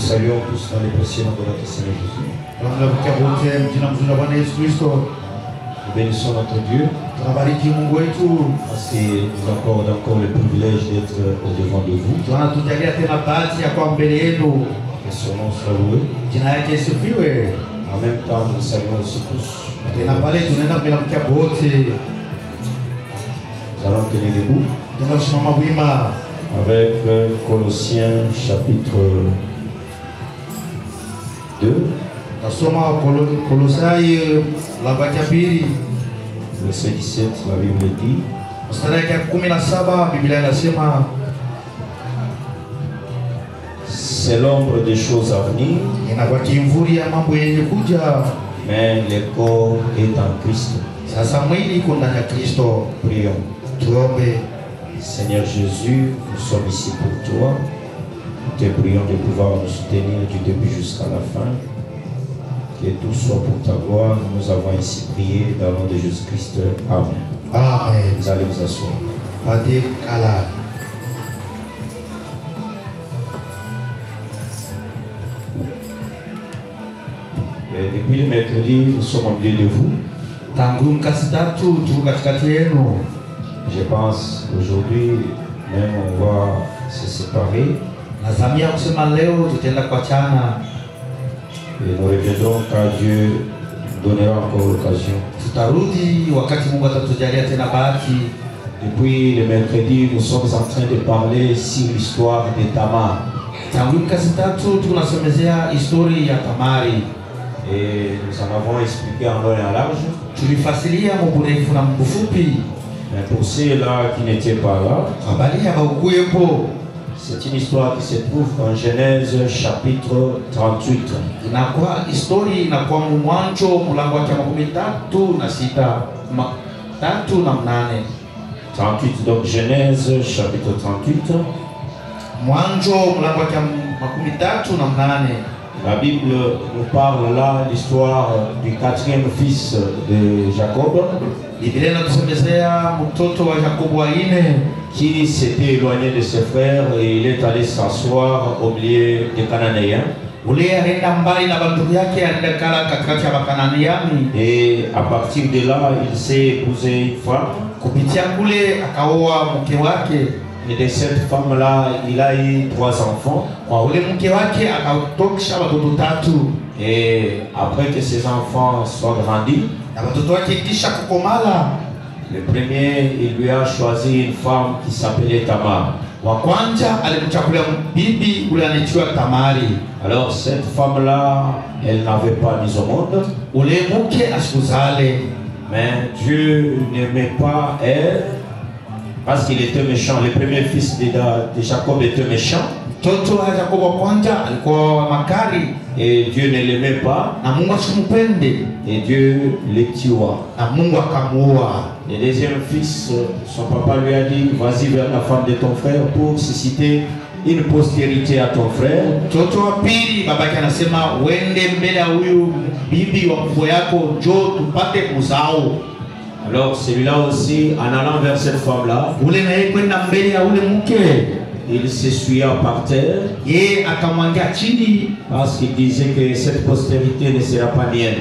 saluons tous dans les précieux noms de notre Seigneur Jésus. Nous bénissons notre Dieu parce qu'il nous accorde encore le privilège d'être au-devant de vous. Que son nom soit loué. En même temps, nous saluons aussi tous. Nous allons tenir debout avec Colossiens chapitre 2. Verset 17, la Bible dit: c'est l'ombre des choses à venir, mais le corps est en Christ. Prions. Seigneur Jésus, nous sommes ici pour toi. Nous te prions de pouvoir nous soutenir du début jusqu'à la fin. Que tout soit pour ta gloire. Nous avons ainsi prié dans le nom de Jésus-Christ. Amen. Amen. Vous allez vous asseoir. Et depuis le mercredi, nous sommes au milieu de vous. Je pense aujourd'hui, même on va se séparer. Et nous reviendrons car Dieu donnera encore l'occasion. Depuis le mercredi, nous sommes en train de parler sur l'histoire de Tamar. Et nous en avons expliqué en long et en large. Mais pour ceux-là qui n'étaient pas là, c'est une histoire qui se trouve en Genèse chapitre 38. 38, donc Genèse chapitre 38. La Bible nous parle là l'histoire du quatrième fils de Jacob qui s'était éloigné de ses frères et il est allé s'asseoir au milieu des Cananéens. Et à partir de là, il s'est épousé une femme. Et de cette femme-là, il a eu 3 enfants. Et après que ces enfants soient grandis, le premier, il lui a choisi une femme qui s'appelait Tamar. Alors cette femme-là, elle n'avait pas mis au monde. Mais Dieu n'aimait pas elle parce qu'il était méchant. Le premier fils de Jacob était méchant. Et Dieu ne l'aimait pas. Et Dieu le tua. Le deuxième fils, son papa lui a dit: vas-y vers la femme de ton frère pour susciter une postérité à ton frère. Alors celui-là aussi, en allant vers cette femme-là, il s'essuya par terre parce qu'il disait que cette postérité ne sera pas mienne.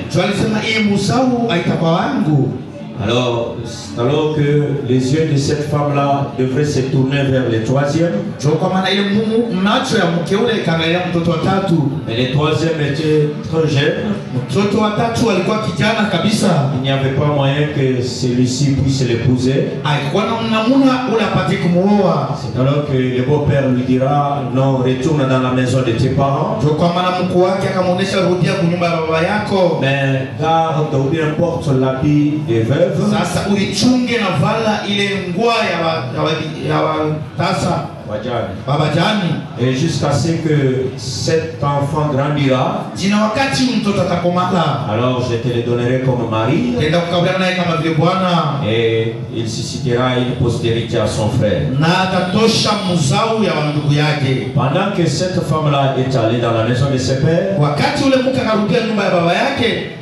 Alors que les yeux de cette femme-là devraient se tourner vers le troisième, mais le troisième était trop jeune. Il n'y avait pas moyen que celui-ci puisse l'épouser. C'est alors que le beau-père lui dira: non, retourne dans la maison de tes parents. Mais garde ou bien porte l'habit des veuves. baba jani. Et jusqu'à ce que cet enfant grandira, Jina wakati mtoto atakomala, alors je te le donnerai comme mari. tenda kukabiliana naye kama vile bwana, Et il suscitera une postérité à son frère. na atatosha mzao ya ndugu yake. Pendant que cette femme-là est allée dans la maison de ses pères, Wakati ule mke akarudia nyumba ya baba yake,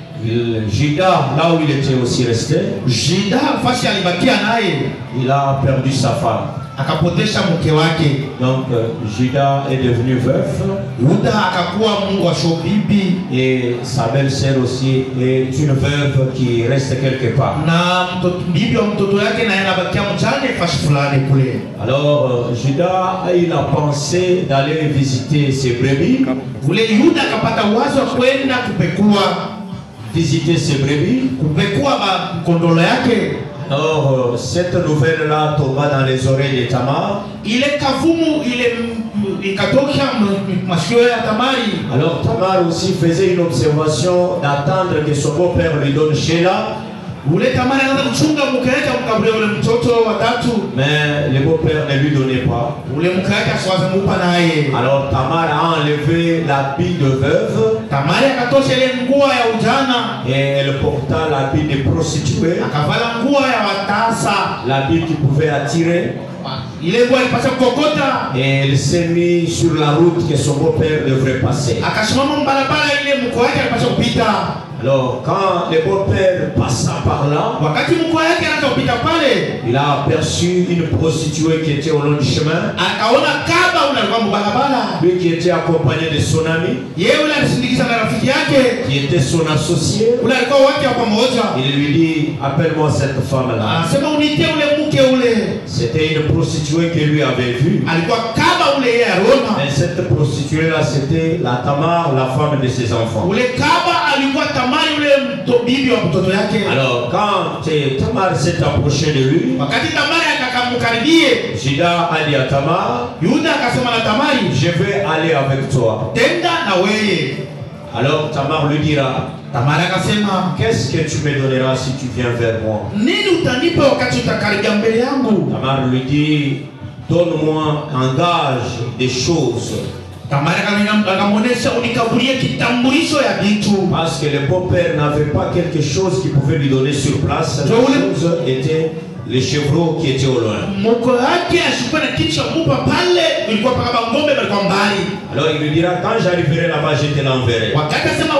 Judas, là où il était aussi resté, Juda fasi alibakia naye, il a perdu sa femme. akapotesha mke wake. Donc Judas est devenu veuf Yuda akakuwa mungu wa shobibi, et sa belle-sœur aussi est une veuve qui reste quelque part. na bibi wa mtoto yake naye anabakia mjane fasi fulani kule. Alors Judas a eu la pensée d'aller visiter ses brebis, Ule Yuda akapata wazo wa kwenda visiter ses brebis. kupekua kondolo yake. Alors cette nouvelle-là tomba dans les oreilles de Tamar. Ile kavumu ile ikatokea masikio ya Tamari. Alors Tamar aussi faisait une observation d'attendre que son beau-père lui donne Sheila. Ule Tamari anaanza kuchunga mke wake amkabulia ule mtoto wa tatu. Mais le beau-père ne lui donnait pas. Ule mke wake asiwaze mupa naye. Alors Tamar a enlevé l'habit de veuve. Tamari akatosha ile nguo ya ujana. Et elle porta l'habit de prostituée. Akavala nguo ya watasa. L'habit qui pouvait attirer. Ile nguo ilipaswa kukokota. Et elle s'est mise sur la route que son beau-père devrait passer. Akasimama mbarabara ile mke wake alipaswa kupita. Alors quand le beau-père passa par là, wakati mke wake anaanza kupita pale, il a aperçu une prostituée qui était au long du chemin. akaona kaba ule alikuwa mbarabara. Lui qui était accompagné de son ami, Yeye ule alisindikiza na rafiki yake, qui était son associé. ule alikuwa wake wa pamoja. Il lui dit, appelle-moi cette femme-là. Anasema unitie ule mke ule. C'était une prostituée que lui avait vue. Alikuwa kaba ule yeye aliona. Mais cette prostituée-là, c'était la Tamar, la femme de ses enfants. Ule kaba alikuwa Tamari ule bibi wa mtoto yake. Alors quand Tamar s'est approché de lui, Wakati Tamari akakamkaribie, Judas a dit à Tamar, Yuda akasema na Tamari, je vais aller avec toi. tenda na wewe. Alors Tamar lui dira, Tamari akasema, qu'est-ce que tu me donneras si tu viens vers moi? nini utanipa wakati utakaribia mbele yangu? Tamar lui dit, donne-moi un gage des choses. Tamari akamwonyesha unikabulie kitambulisho ya vitu. Parce que le beau-père n'avait pas quelque chose qui pouvait lui donner sur place. La chose était les chevreaux qui étaient au loin. Moko yake ashukua na kitu cha mupa pale, ilikuwa paka ngombe balikuwa mbali. Alors il lui dira, quand j'arriverai là-bas, je te l'enverrai. Wakati asema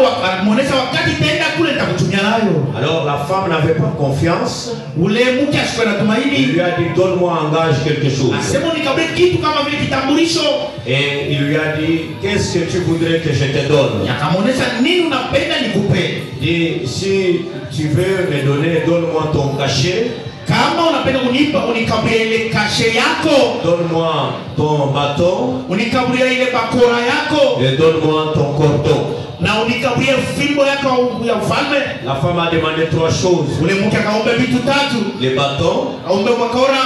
muonesha wakati tenda kule nitakutumia nayo. Alors la femme n'avait pas confiance. Ule mke ashukua na tumaini. Il lui a dit, donne-moi en gage quelque chose. Asema nikabulie kitu kama vile kitambulisho. Et il lui a dit, qu'est-ce que tu voudrais que je te donne? Yakamuonesha nini unapenda nikupe. Dit, si tu veux me donner, donne-moi ton cachet. Kama unapenda unipa unikabulie ile kashe yako. Donne-moi ton bâton. Unikabulie ile bakora yako. Et donne-moi ton cordon. Na unikabulie fimbo yako ya ufalme. La femme a demandé trois choses. Ule mke akaomba vitu tatu. Le bâton, Akaomba bakora,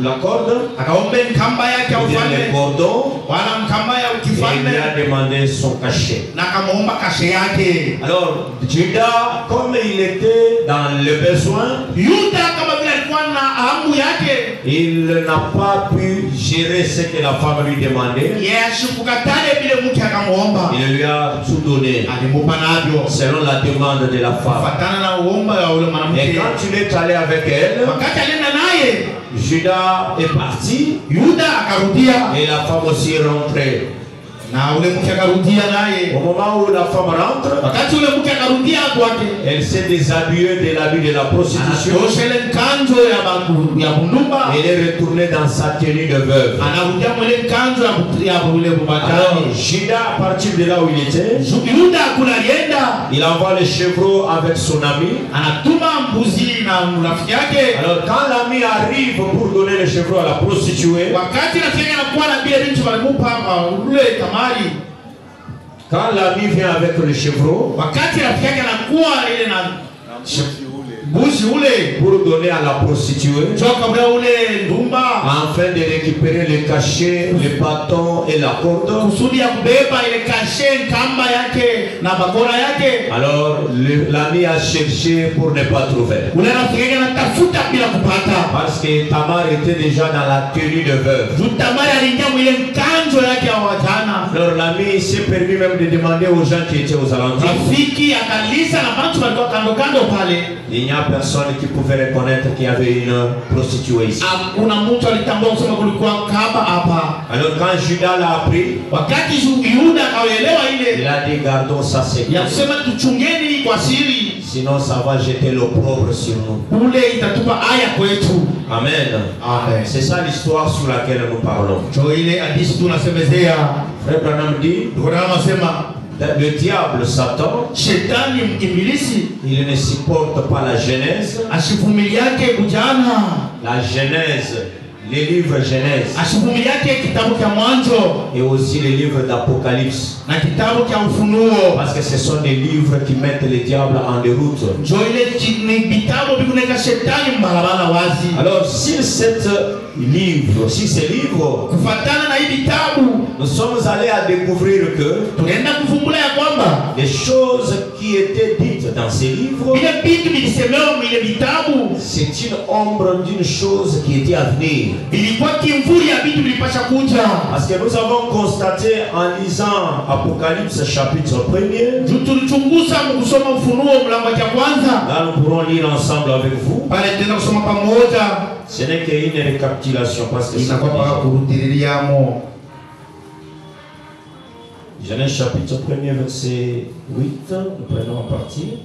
la corde, akaomba kamba yake ya le ufalme. cordon, Wala mkamba ya et il kifalme. lui a demandé son cachet. Na akamuomba kashe yake. Alors, Judas, comme il était dans le besoin, Yuda kama vile alikuwa na hamu yake, il n'a pas pu gérer ce que la femme lui demandait. yeye ashukukatale vile mke akamuomba. Il lui a tout donné Alimupa navyo selon la demande de la femme. kufuatana na uomba ya ule Et mwanamke. quand il est allé avec elle, Wakati alienda naye, Judas est parti Yuda akarudia et la femme aussi est rentrée. na ule mke akarudia naye. Au moment où la femme rentre, Wakati ule mke akarudia kwake, elle s'est déshabillée de l'habit de la prostitution. anatosha ile kanzo ya bundumba, Elle est retournée dans sa tenue de veuve. anarudia mwele kanzo ya ule Alors, bubatani. Judas, à partir de là où il était, Yuda kuna alienda, il envoie les chevreaux avec son ami. anatuma mbuzi na rafiki yake. Alors, quand l'ami arrive pour donner les chevreaux à la prostituée, Wakati rafiki yake anakuwa na bile vitu walimupa ule Tamari, quand l'ami vient avec les chevreaux, wakati rafiki yake anakuwa ile pour donner à la prostituée, afin de récupérer les cachets, les bâtons et la corde. Alors l'ami a cherché pour ne pas trouver. Parce que Tamar était déjà dans la tenue de veuve. Alors l'ami s'est permis même de demander aux gens qui étaient aux alentours. Il n'y a personne qui pouvait reconnaître qu'il y avait une prostituée ici. Alors quand Judas l'a appris, il a dit gardons ça secret. Sinon ça va jeter l'opprobre sur nous. Amen. C'est ça l'histoire sur laquelle nous parlons. Frère Branham dit, le diable, Satan, il ne supporte pas la Genèse. La Genèse, les livres Genèse, et aussi les livres d'Apocalypse. Parce que ce sont des livres qui mettent le diable en déroute. Alors si ces livres, nous sommes allés à découvrir que les choses qui étaient dites dans ces livres, c'est une ombre d'une chose qui était à venir. Parce que nous avons constaté en lisant Apocalypse chapitre 1er, là nous pourrons lire ensemble avec vous. Ce n'est qu'une récapitulation parce que Genèse chapitre 1er verset 8, nous prenons en partie.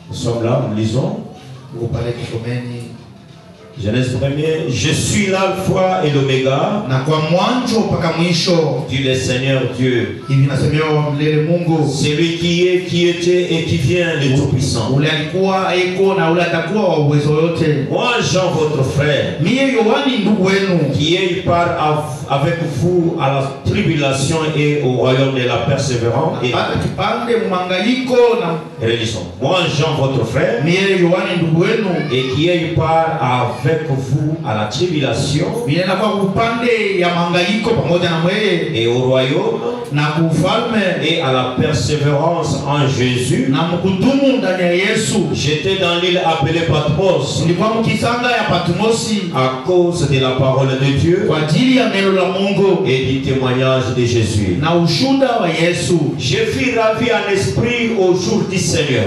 Nous sommes là, nous lisons. Genèse 1er, je suis l'alpha et l'oméga, dit le Seigneur Dieu, celui qui est, qui était et qui vient, le Tout-Puissant. Moi Jean votre frère, qui est part avec vous à la tribulation et au royaume de la persévérance. Et relisons. Moi Jean votre frère, et qui est part avec vous à la tribulation et au royaume et à la persévérance en Jésus. J'étais dans l'île appelée Patmos à cause de la parole de Dieu et du témoignage de Jésus. Je fus ravi en esprit au jour du Seigneur.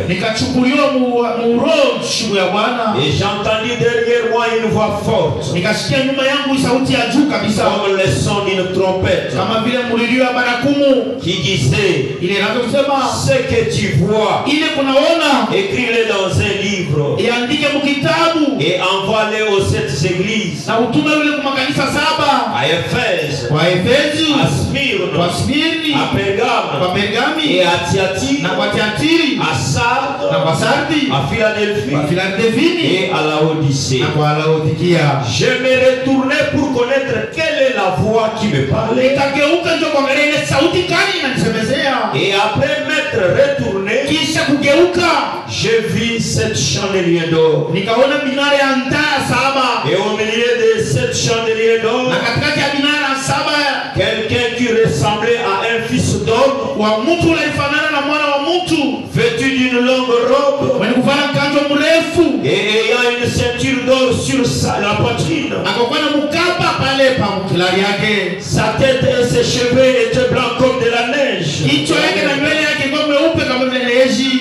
Et j'entendis derrière moi une voix forte, comme le son d'une trompette, qui disait, ce que tu vois, écris-le dans un livre et envoie-le aux 7 églises, à Éphèse, à Smyrne, à Pergame et à Thyatire, à Sardes, à Philadelphie et à Laodicée. Je me retournais pour connaître quelle est la voix qui me parlait. Et après m'être retourné, je vis 7 chandeliers d'or. Et au milieu de 7 chandeliers d'or, quelqu'un qui ressemblait à un fils d'homme, vêtu d'une longue robe et ayant une ceinture d'or sur la poitrine. Sa tête et ses cheveux étaient blancs comme de la neige.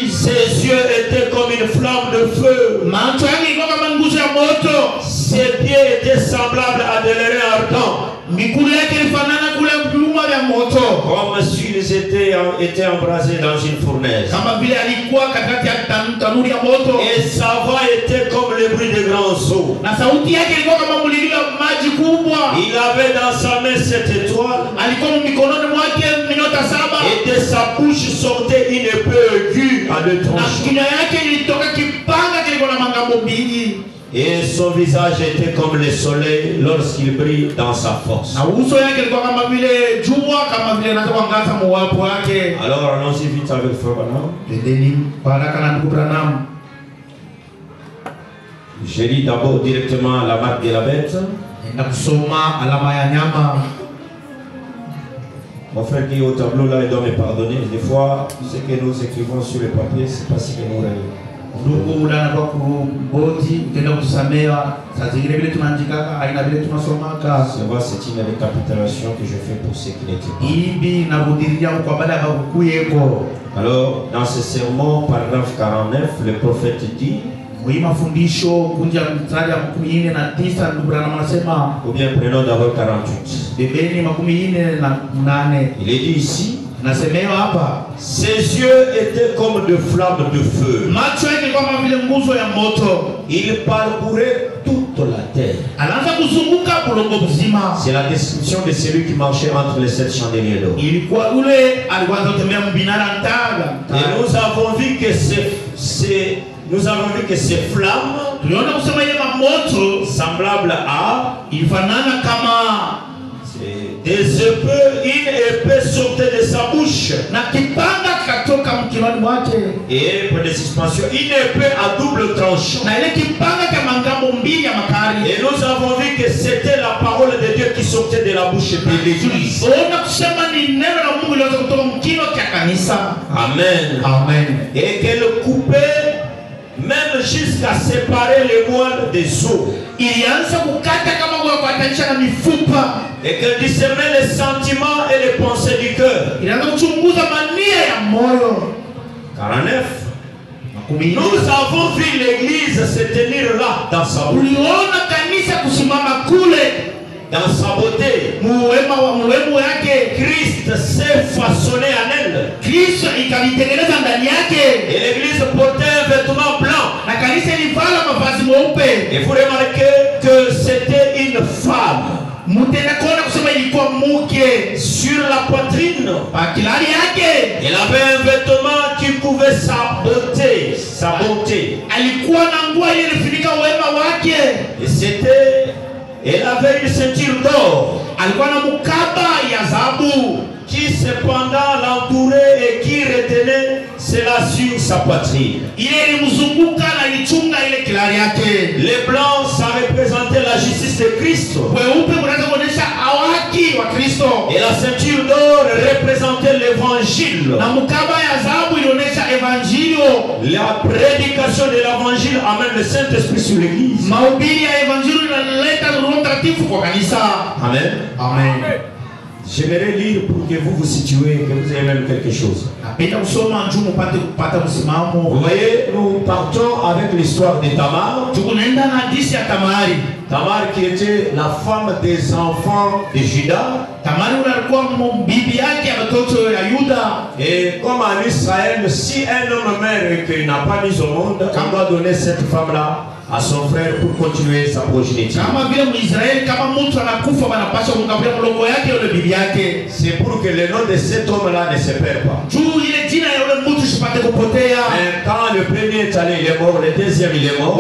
Ses yeux étaient comme une flamme de feu. Ses pieds étaient semblables à des lérins ardents, comme s'ils étaient embrasés dans une fournaise. Et sa voix était comme le bruit de grands eaux. Il avait dans sa main 7 étoiles, et de sa bouche sortait une épée aiguë à 2 tranchants. Et son visage était comme le soleil lorsqu'il brille dans sa force. Na uso yake ilikuwa kama vile jua, kama vile anataka kuangaza mwapo wake. Alors allons-y vite avec Frère Branham. Twendeni baraka na ndugu Branham. Je lis d'abord directement la marque de la bête. Na kusoma alama ya nyama. Mon frère qui est au tableau là, il doit me pardonner. Des fois, ce que nous écrivons sur le papier, c'est pas ce que nous réalisons. Ndugu unatoka kuboti utaenda kutusamea saa zingine vile tunaandika aina vile tunasomaka. C'est une récapitulation que je fais pour ceux qui n'étaient pas. Hivi narudilia kwa baada ya kukuyeko. Alors dans ce sermon paragraphe 49, le prophète dit, Mwi mafundisho kunja mstari ya 49 ndugu Branham anasema, ou bien prenons d'abord 48. bebeni 48. Il est dit ici, nasemewa hapa, ses yeux étaient comme de flammes de feu. Macho yake kama vile nguzo ya moto. Il parcourait toute la terre. Anaanza kuzunguka bulongo mzima. C'est la description de celui qui marchait entre les 7 chandeliers d'or. Ilikuwa ule alikuwa anatembea mbinara ntaga. Et nous avons vu que ces flammes, tuliona kusema ile moto semblables à, ilifanana kama des épées, une épée sortait de sa bouche. Na kipanga katoka mkononi mwake. Et pour des suspensions, une épée à double tranchant. Na ile kipanga kama ngambo mbili ya makali. Et nous avons vu que c'était la parole de Dieu qui sortait de la bouche de l'église. Ona kusema ni neno la Mungu lilotoka kutoka mkino cha kanisa. Amen. Amen. Et qu'elle coupait même jusqu'à séparer les moelles des os. Ilianza kukata kama kwa kuatanisha na mifupa. Et qu'elle discernait les sentiments et les pensées du cœur. Ilianza kuchunguza mania ya moyo. 49. Nous avons vu l'église se tenir là dans sa beauté. Uliona kanisa kusimama kule dans sa beauté. Muwemo yake. Christ s'est façonné en elle. Kristo ikalitengeneza ndani yake. Et l'église portait un vêtement blanc. Na kanisa ilivala mavazi meupe. Et vous remarquez que c'était une femme. Mutenda kuona kusema ilikuwa mke. Sur la poitrine, pakilali yake, elle avait un vêtement qui couvrait sa beauté. Sa bonté. Alikuwa na nguo ile ilifunika wema wake. Et c'était, elle avait une ceinture d'or. Alikuwa na mkaba ya dhahabu qui cependant l'entourait et qui retenait cela sur sa poitrine. Ile ilimzunguka na ilichunga ile kilari yake. Les blancs, ça représentait la justice de Christ. Weupe kunaweza kuonyesha haki wa Kristo. Et la ceinture d'or représentait l'évangile. Na mkaba ya dhahabu ilionyesha evangelio. La prédication de l'évangile amène le Saint-Esprit sur l'église. Mahubiri ya evangelio inaleta Roho Mtakatifu kwa kanisa. Amen. Amen. J'aimerais lire pour que vous vous situez, que vous ayez même quelque chose. Vous voyez, nous partons avec l'histoire de Tamar. Tamar qui était la femme des enfants de Juda. Et comme en Israël, si un homme meurt et qu'il n'a pas mis au monde, on doit donner cette femme-là à son frère pour continuer sa progéniture. C'est pour que le nom de cet homme-là ne se perd pas. Mais quand le premier est allé, il est mort, le deuxième il est mort.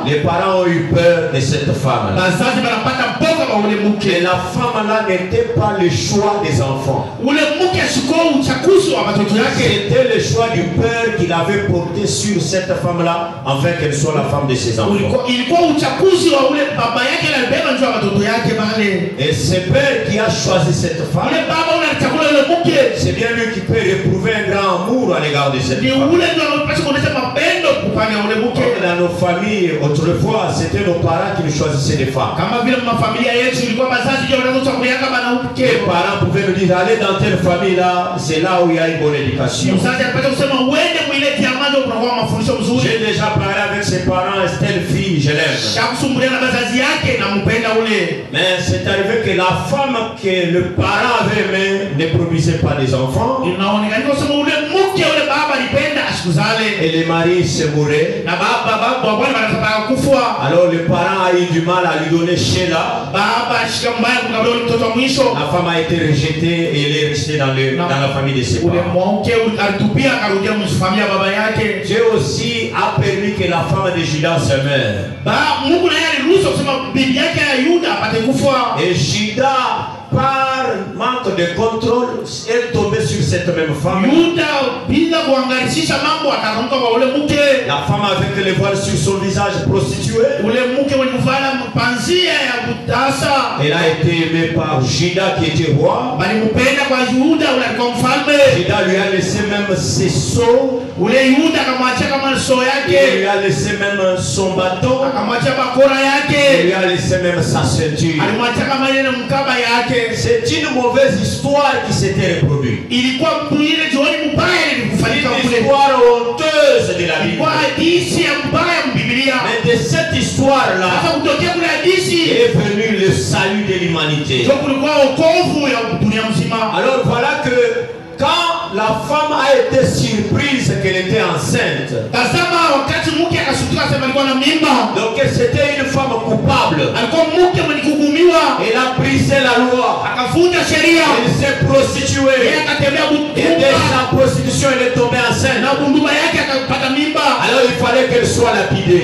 Les parents ont eu peur de cette femme-là. Et la femme-là n'était pas le choix des enfants. C'était le choix du père qu'il avait porté sur cette femme-là, afin qu'elle soit la femme de ses enfants. Et c'est père qui a choisi cette femme. C'est bien lui qui peut réprouver un grand amour à l'égard de cette femme. Dans nos familles, autrefois, c'était nos parents qui nous choisissaient des femmes. Les parents pouvaient nous dire, allez dans telle famille là, c'est là où il y a une bonne éducation. J'ai déjà parlé avec ses parents, telle fille, je l'aime. Mais c'est arrivé que la femme que le parent avait aimée ne produisait pas des enfants. et le mari se mourait. Alors le parent a eu du mal à lui donner Sheila. La femme a été rejetée et elle est restée dans la famille de ses parents. Dieu aussi a permis que la femme de Judas se meure. Et Judas, par manque de contrôle, est tombé sur cette même femme. La femme avec le voile sur son visage prostitué. Elle a été aimée par Judas qui était roi. Judas lui a laissé même ses sceaux. Il lui a laissé même son bâton. Il lui a laissé même sa ceinture. C'est une mauvaise histoire qui s'était reproduite. Une histoire honteuse de la Bible. Mais de cette histoire-là est venu le salut de l'humanité. Alors voilà que quand la femme a été surprise qu'elle était enceinte, donc c'était une femme coupable. Elle a brisé la loi. Elle s'est prostituée. Et dès sa prostitution, elle est tombée enceinte. Alors il fallait qu'elle soit lapidée.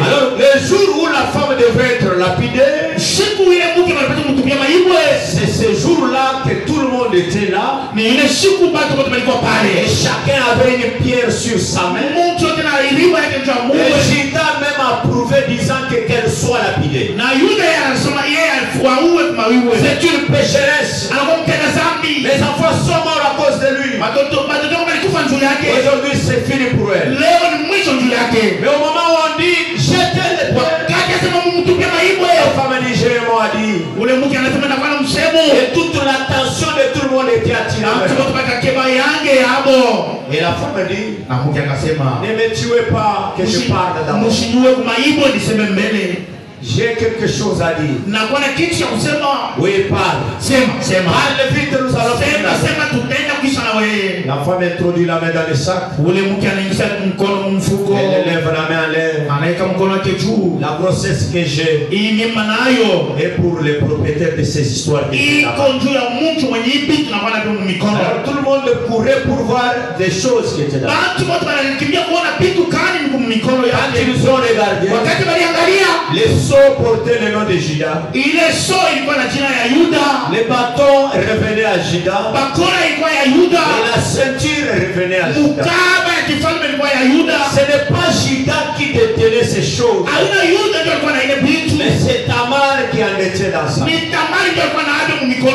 Alors le jour où la femme devait être lapidée, c'est ce jour-là que tout le monde était là. Et chacun avait une pierre sur sa main. Et Judas même a prouvé disant qu'elle soit lapidée. C'est une pécheresse. Les enfants sont morts à cause de lui. Aujourd'hui c'est fini pour elle. Mais au moment où on dit jetez-le, la femme nigérienne a dit, et toute l'attention de tout le monde était attirée. Et la femme dit, ne me tuez pas que je parle d'abord. J'ai quelque chose à dire. Oui, parle. Parle vite, nous allons la femme introduit la main dans le sac. Elle lève la main en l'air. La grossesse que j'ai est pour les propriétaires de ces histoires. Alors, tout le monde courait pour voir des choses qui étaient là. Quand ils ont regardé, les sceaux portaient le nom de Judas. Les bâtons revenaient à Judas. Et la ceinture revenait à Judas. Ce n'est pas Judas qui détenait ces choses. Mais c'est Tamar qui en était dans sa main. Et tout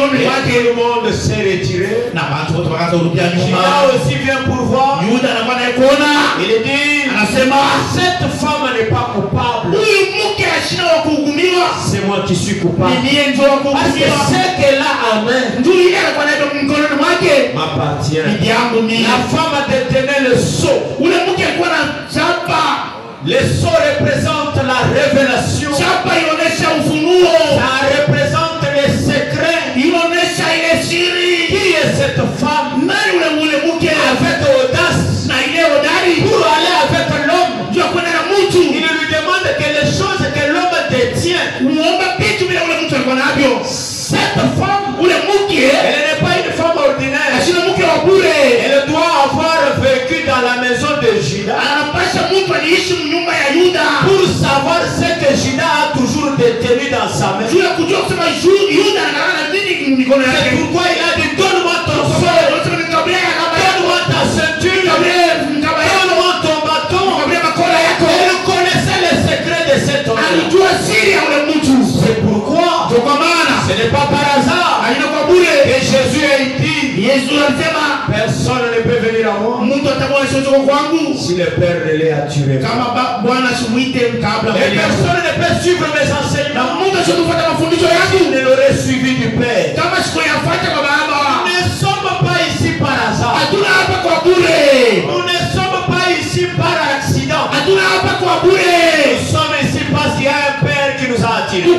le monde s'est retiré. Judas aussi vient pour voir. Il dit, cette femme n'est pas coupable. C'est moi qui suis coupable. Parce que ce qu'elle a en main m'appartient. La femme détenait le sceau. Le sceau représente la révélation. Ça représente les secrets. Qui est cette femme avec audace pour aller avec l'homme? Il lui demande que les choses que l'homme détient. Cette femme, elle n'est pas une femme ordinaire. Elle doit avoir vécu dans la maison de Judas pour savoir ce que Judas a toujours détenu dans sa main. C'est pourquoi il a dit, donne-moi ton sceau, donne-moi ta ceinture, donne-moi ton bâton. Elle connaissait les secrets de cet homme. C'est pourquoi ce n'est pas par hasard que Jésus a dit, personne ne peut venir à moi si le Père ne l'est attiré. Et personne ne peut suivre mes enseignements s'il ne l'aurait suivi du Père. Nous ne sommes pas ici par hasard. Nous ne sommes pas ici par accident. Nous sommes ici parce qu'il y a un Père qui nous a attirés. Et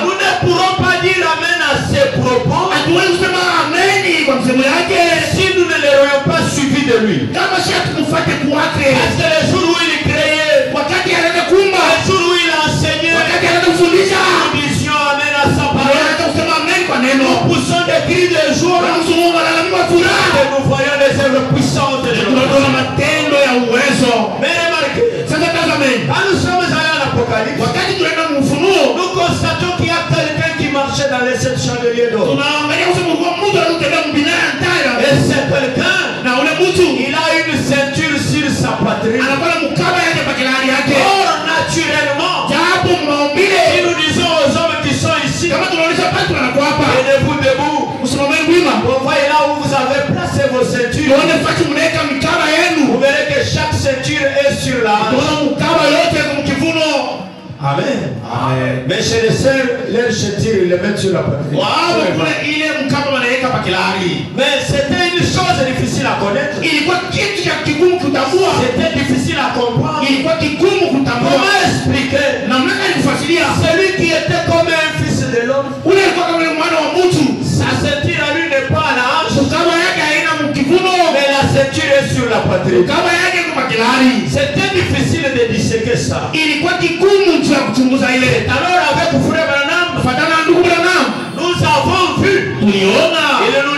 nous ne pourrons pas dire amen à ces propos si nous ne les de lui. Parce que le jour où il est créé, le jour où il a enseigné, nous disions amen à sa parole. Nous poussons des cris de joie et nous voyons les œuvres puissantes de mais remarquez, quand nous sommes allés à l'Apocalypse, nous constatons qu'il y a quelqu'un qui marchait dans les 7 chandeliers d'or. Et c'est quelqu'un, il a une ceinture sur sa poitrine. Or, naturellement, si nous disons aux hommes qui sont ici, tenez-vous debout. Vous voyez là où vous avez placé vos ceintures. Vous verrez que chaque ceinture est sur la hanche. Amen. Amen. Mais chez les sœurs, leurs ceintures, ils les mettent sur la poitrine. Mais c'était une chose difficile à connaître. C'était difficile à comprendre. Comment expliquer? Celui qui était comme un fils de l'homme, sa ceinture à lui n'est pas à la hanche, mais la ceinture est sur la poitrine. C'était difficile de disséquer ça. Alors avec frère Branham, nous avons vu, il nous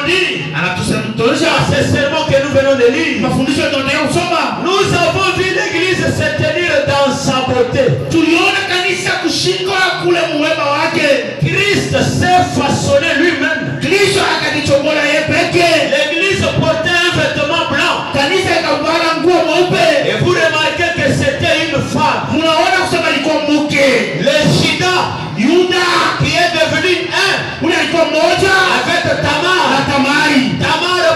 dit, c'est seulement que nous venons de lire, nous avons vu l'église se tenir dans sa beauté. Christ s'est façonné lui-même. L'église portait un vêtement blanc. Et vous remarquez que c'était une femme. Le Shida, qui est devenu un avec Tamar. Tamar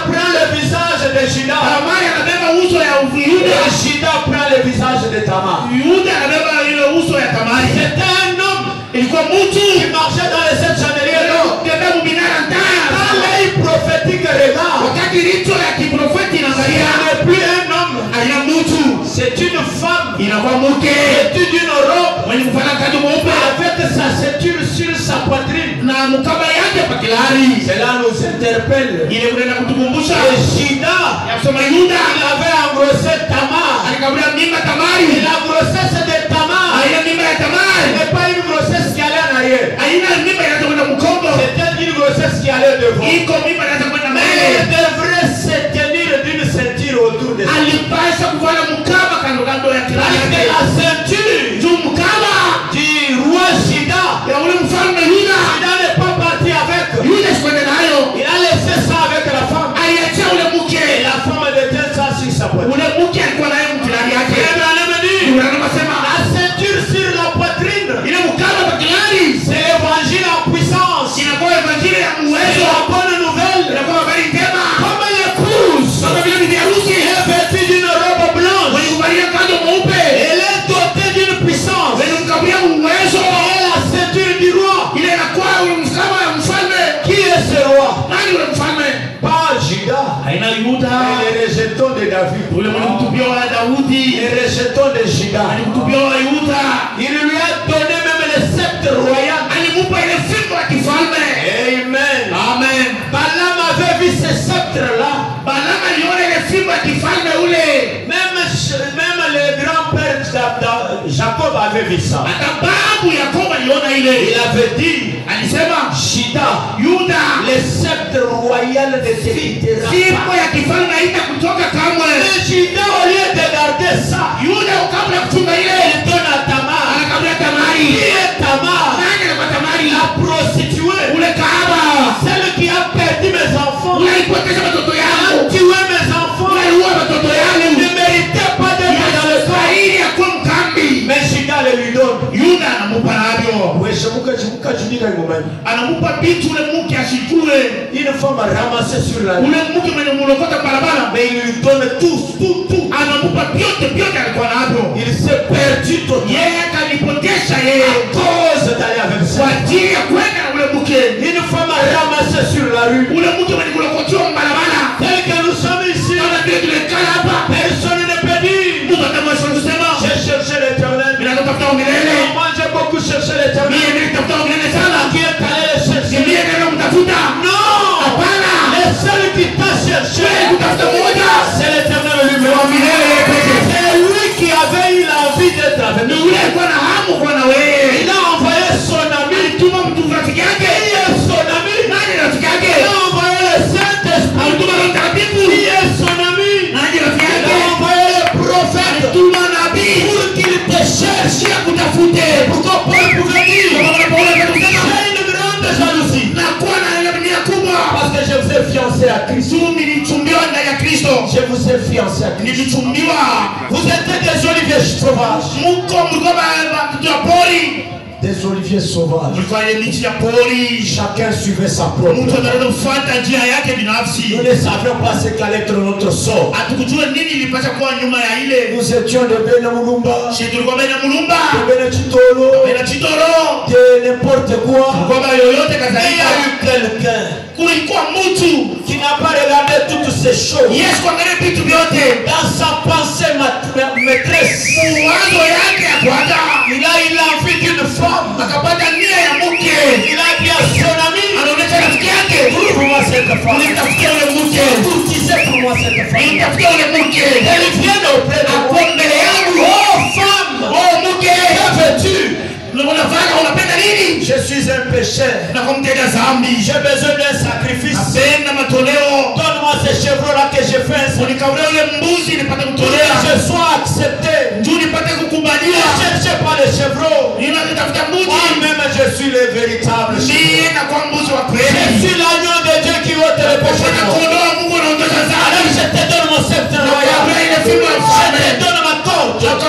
prend le visage de Shida. Et Shida prend le visage de Tamar. C'était un homme qui marchait dans les 7 chandeliers d'or. Quand l'œil prophétique regarde, ce n'est plus un homme, c'est une femme vêtue d'une robe avec sa ceinture sur sa poitrine. Cela nous interpelle. Et Shida, il avait engrossé Tamar. Et la grossesse de Tamar n'est pas une grossesse qui allait en arrière. C'était une grossesse qui allait devant. Mais elle devrait se tenir d'une ceinture autour de elle. Parce que la ceinture du roi Shida, Shida n'est pas parti avec. Il a laissé ça avec la femme. Et la femme détient ça sur sa poitrine. La ceinture sur la poitrine, c'est l'évangile en puissance. C'est la bonne nouvelle. Comme l'épouse est vêtue d'une robe blanche, elle est dotée d'une puissance. Et la ceinture du roi. Qui est ce roi? Pas Judas. Et les rejetons de David. Les rejetons de Judas. Il lui a donné même le sceptre royal. Amen. Amen. Balaam avait vu ce sceptre-là. Même le grand-père Jacob avait vu ça. Il avait dit, Shida, le sceptre royal de David. Mais Shida, au lieu de garder ça, il donne à Tamar. Qui est Tamar? La prostituée. Celle qui a perdu mes enfants. A tué mes enfants. Elle ne méritait pas d'être dans le sang. Mais Shida le lui donne. Une femme a ramassé sur la rue. Mais il lui donne tout. Il s'est perdu totalement à cause d'aller avec ça. Une femme a ramassé sur la rue. Tel que nous sommes ici, personne ne peut dire j'ai cherché l'éternel. Moi j'ai beaucoup cherché l'éternel. Qui est allé le chercher? Non! Le seul qui t'a cherché, c'est l'éternel. C'est lui qui avait eu l'envie d'être avec nous. Il a envoyé son ami. Qui est son ami? Il a envoyé le Saint-Esprit. Qui est son ami? Il a envoyé le prophète. Pour qu'il te cherche. Pourquoi Paul pouvait dire j'ai une grande jalousie. Parce que je vous ai fiancé à Christ. Je vous ai fiancé à Christ. Vous êtes des oliviers sauvages. Des oliviers sauvages. Chacun suivait sa propre. Nous ne savions pas ce qu'allait être notre sort. Nous étions de Benamulumba, de Benachitolo, de n'importe quoi. Il y a eu quelqu'un qui n'a pas regardé toutes ces choses. Dans sa pensée maîtresse, il a eu l'envie d'une femme. Il a dit à son ami, trouve-moi cette femme. Courtisez pour moi cette femme. Elle vient auprès de moi. Oh femme, que veux-tu? Je suis un pécheur. J'ai besoin d'un sacrifice. Donne-moi ces chevreaux-là que j'ai fait. Que je sois accepté. Ne cherchez pas les chevreaux. Moi-même, je suis le véritable chevreau. Je suis l'agneau de Dieu qui ôte le péché. Alors je te donne mon sceptre royal. Je te donne ma corde. Je te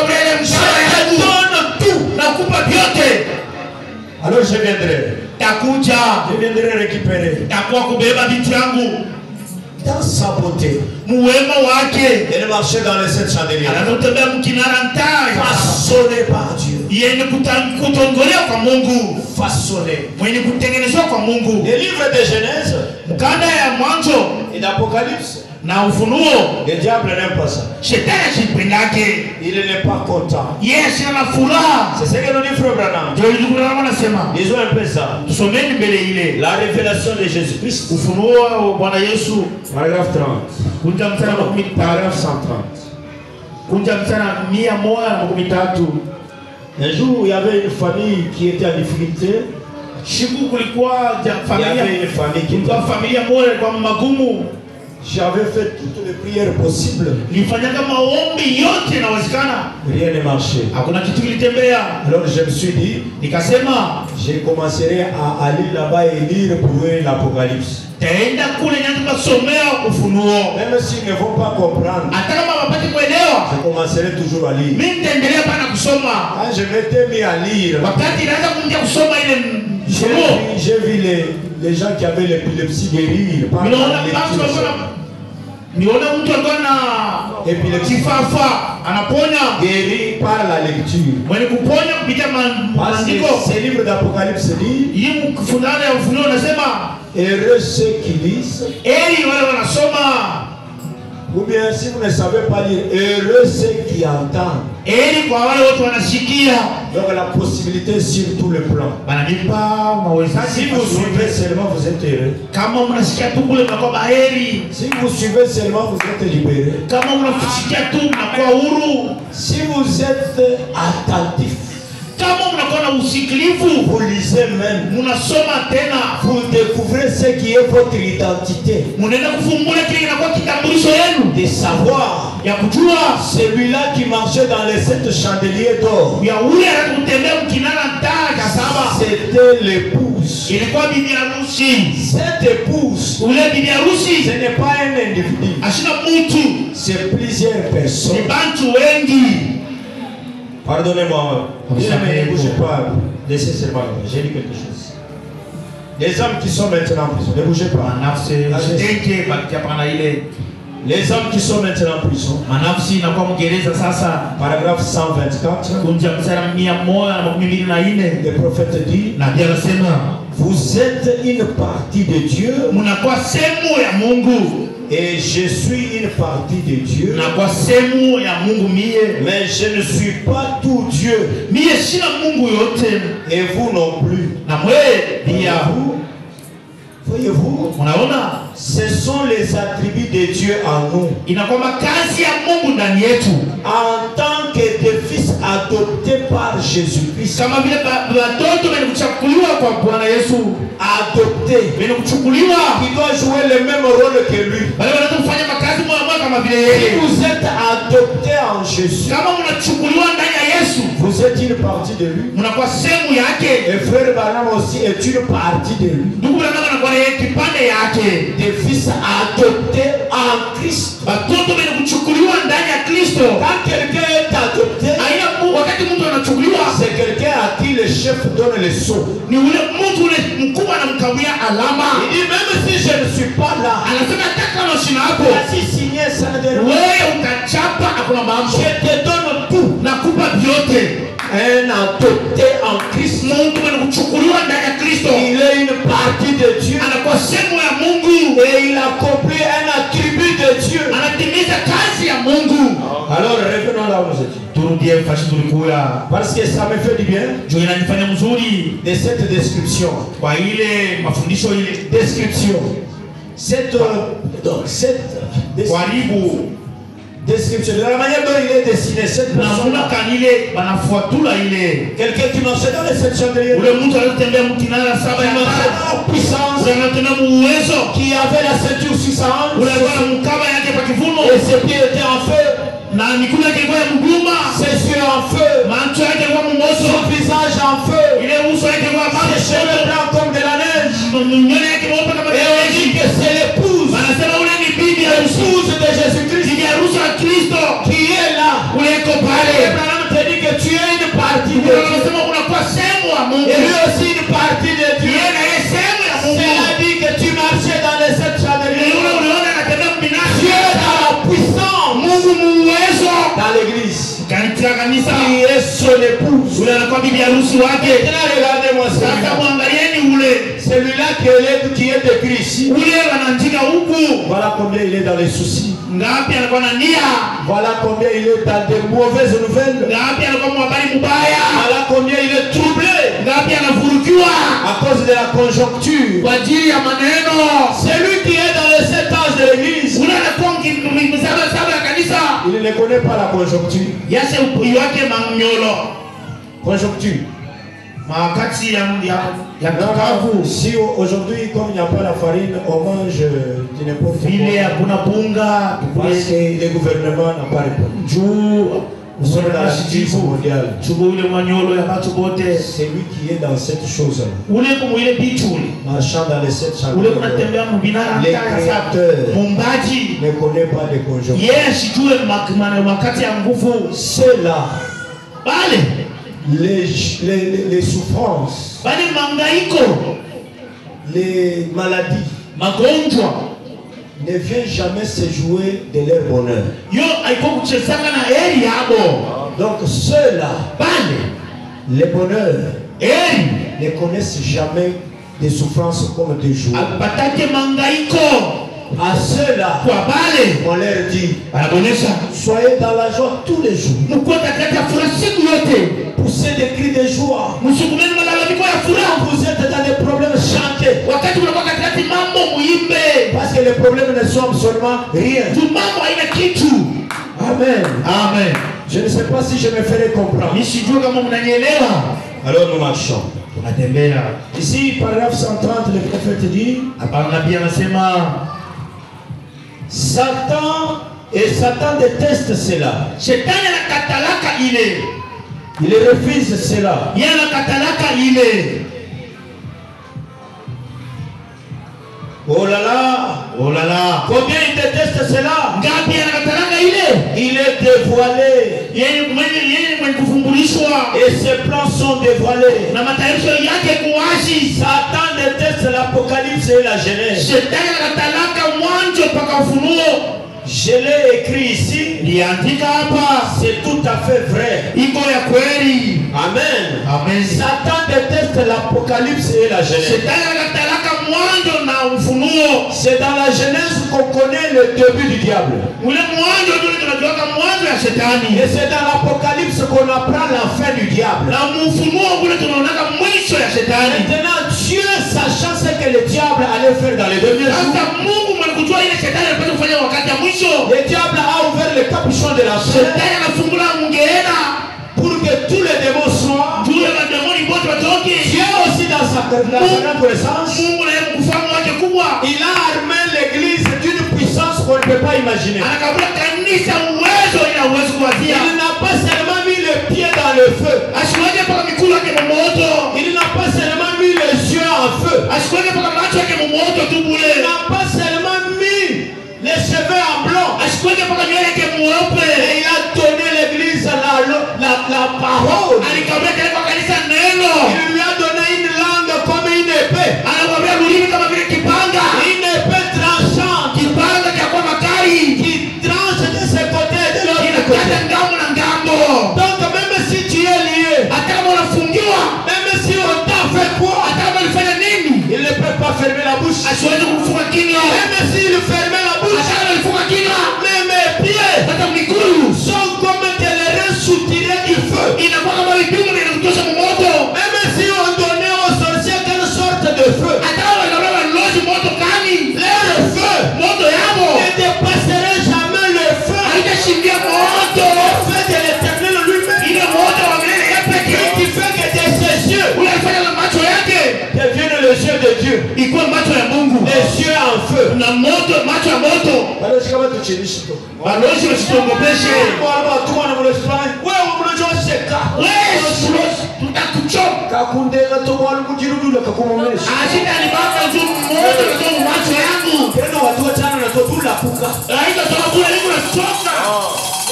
donne tout. Alors je viendrai. Je viendrai récupérer. Dans sa beauté. Elle marchait dans les 7 chandeliers. Façonné par Dieu. Façonné. Les livres de Genèse et d'Apocalypse. Le diable n'aime pas ça. Il n'est pas content. C'est ce que nous dit Frère Branham. Disons un peu ça. La révélation de Jésus-Christ. Paragraphe 30. Paragraphe 130. Un jour, il y avait une famille qui était en difficulté. Il y avait une famille qui était. J'avais fait toutes les prières possibles. Rien ne marchait. Alors je me suis dit, je commencerai à aller là-bas et lire pour eux l'Apocalypse. Même s'ils ne vont pas comprendre, je commencerai toujours à lire. Quand je m'étais mis à lire, j'ai vu les gens qui avaient l'épilepsie guérir par la lecture. Guéri par la lecture. Parce que ce livre d'Apocalypse dit, heureux ceux qui lisent. Ou bien si vous ne savez pas lire, heureux ceux qui entendent. Donc la possibilité sur tout le plan. Si vous suivez seulement, vous êtes heureux. Si vous suivez seulement, vous êtes libéré. Si vous êtes attentif, vous lisez même, vous découvrez ce qui est votre identité. De savoir celui-là qui marchait dans les 7 chandeliers d'or, c'était l'épouse. Cette épouse, ce n'est pas un individu, c'est plusieurs personnes. Pardonnez-moi, ne bougez pas, laissez seulement, j'ai dit quelque chose. Les hommes qui sont maintenant en prison, ne bougez pas. Les hommes qui sont maintenant en prison, paragraphe 124, le prophète dit, vous êtes une partie de Dieu et je suis une partie de Dieu, mais je ne suis pas tout Dieu et vous non plus. Voyez-vous, ce sont les attributs de Dieu en nous. En tant que des fils adoptés par Jésus-Christ. Adoptés. Qui doit jouer le même rôle que lui. Si vous êtes adoptés en Jésus, vous êtes une partie de lui. Et frère Branham aussi est une partie de lui. Des fils adoptés en Christ. Quand quelqu'un est adopté, c'est quelqu'un à qui le chef donne les sceaux. Il dit même si je ne suis pas là, si signé ça ne je te donne tout. Un adopté en Christ, il est une partie de Dieu et il accomplit un attribut de Dieu. Alors revenons là où nous étions. Parce que ça me fait du bien de cette description. Cette description, de la manière dont il est dessiné, cette personne, quelqu'un qui marchait dans les sept chandeliers, puissance, qui avait la ceinture sur sa hanche, et ses pieds étaient en feu, ses yeux en feu, son visage en feu, ses cheveux blancs comme de la neige, et on dit que c'est l'épouse de Jésus-Christ qui est là. Et Abraham te dit que tu es une partie de Dieu. Et lui aussi une partie de Dieu. C'est-à-dire que tu marchais dans les sept chandeliers. Dieu dans la puissance dans l'église. Qui est son épouse. Maintenant regardez-moi celui-là qui est décrit ici. Voilà combien il est dans les soucis. Voilà combien il est dans de mauvaises nouvelles. Voilà combien il est troublé à cause de la conjoncture. C'est lui qui est dans les 7 ans de l'église. Il ne connaît pas la conjoncture. Conjoncture. Si aujourd'hui, comme il n'y a pas la farine, on mange de n'importe quoi. Parce que le gouvernement n'a pas répondu. Nous sommes dans la crise mondiale. C'est lui qui est dans cette chose-là. Marchant dans les 7 chandeliers. Les créateurs ne connaissent pas les conjonctures. C'est là. Les souffrances, les maladies ne viennent jamais se jouer de leur bonheur. Donc ceux-là, les bonheurs, ne connaissent jamais des souffrances comme des joies. À ceux-là, on leur dit, soyez dans la joie tous les jours. Poussez des cris de joie. Vous êtes dans des problèmes, chantez. Parce que les problèmes ne sont absolument rien. Amen. Amen. Je ne sais pas si je me ferai comprendre. Alors nous marchons. Ici, paragraphe 130, le prophète dit, Satan déteste cela. Il refuse cela. Oh là là. Combien il déteste cela? Il est dévoilé. Et ses plans sont dévoilés. Satan déteste l'Apocalypse et la Genèse. Je l'ai écrit ici. C'est tout à fait vrai. Amen. Satan déteste l'Apocalypse et la Genèse. C'est dans la Genèse qu'on connaît le début du diable. Et c'est dans l'Apocalypse qu'on apprend la fin du diable. Maintenant, Dieu, sachant ce que le diable allait faire dans les derniers jours, le diable a ouvert le capuchon de la chair pour que tous les démons soient. Dieu aussi dans sa connaissance, il a armé l'église d'une puissance qu'on ne peut pas imaginer. Il n'a pas seulement mis les pieds dans le feu. Il n'a pas seulement mis les yeux en feu. Il n'a pas seulement mis les cheveux en blanc. Et il a donné l'église la parole. Il lui a donné une langue comme une épée. Une épée tranchante qui tranche de ce côté et de l'autre côté. Donc même si tu es lié, même si on t'a fait quoi, il ne peut pas fermer la bouche. Même s'il fermait la bouche, même mes pieds sont comme des reins soutirés du feu. Même si on donnait aux sorciers quelle sorte de feu, leur feu ne dépasserait jamais le feu. Le feu de l'Éternel lui-même, qui fait que de ses yeux deviennent les yeux de Dieu. Les yeux en feu.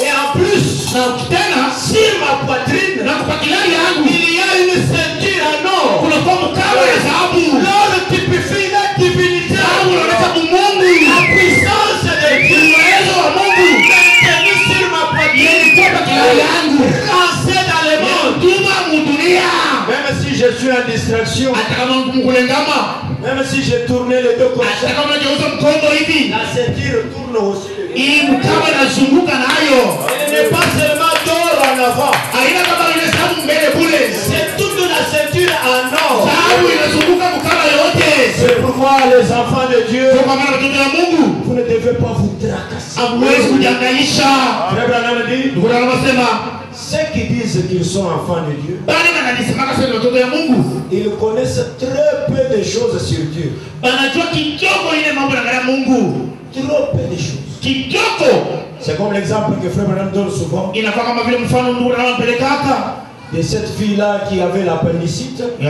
Et en plus, sur ma poitrine, il y a une ceinture en or. L'or typifie la divinité, la puissance de Dieu. Maintenu sur ma poitrine, lancé dans le monde. Même si je suis en distraction, même si j'ai tourné les deux côtés, la ceinture tourne aussi. Il n'est pas seulement d'or en avant, c'est toute la ceinture en or. C'est pourquoi les enfants de Dieu, vous ne devez pas vous tracasser. Ceux qui disent qu'ils sont enfants de Dieu, ils connaissent très peu de choses sur Dieu. Trop peu de choses. C'est comme l'exemple que Frère Branham donne souvent de cette fille-là qui avait l'appendicite. On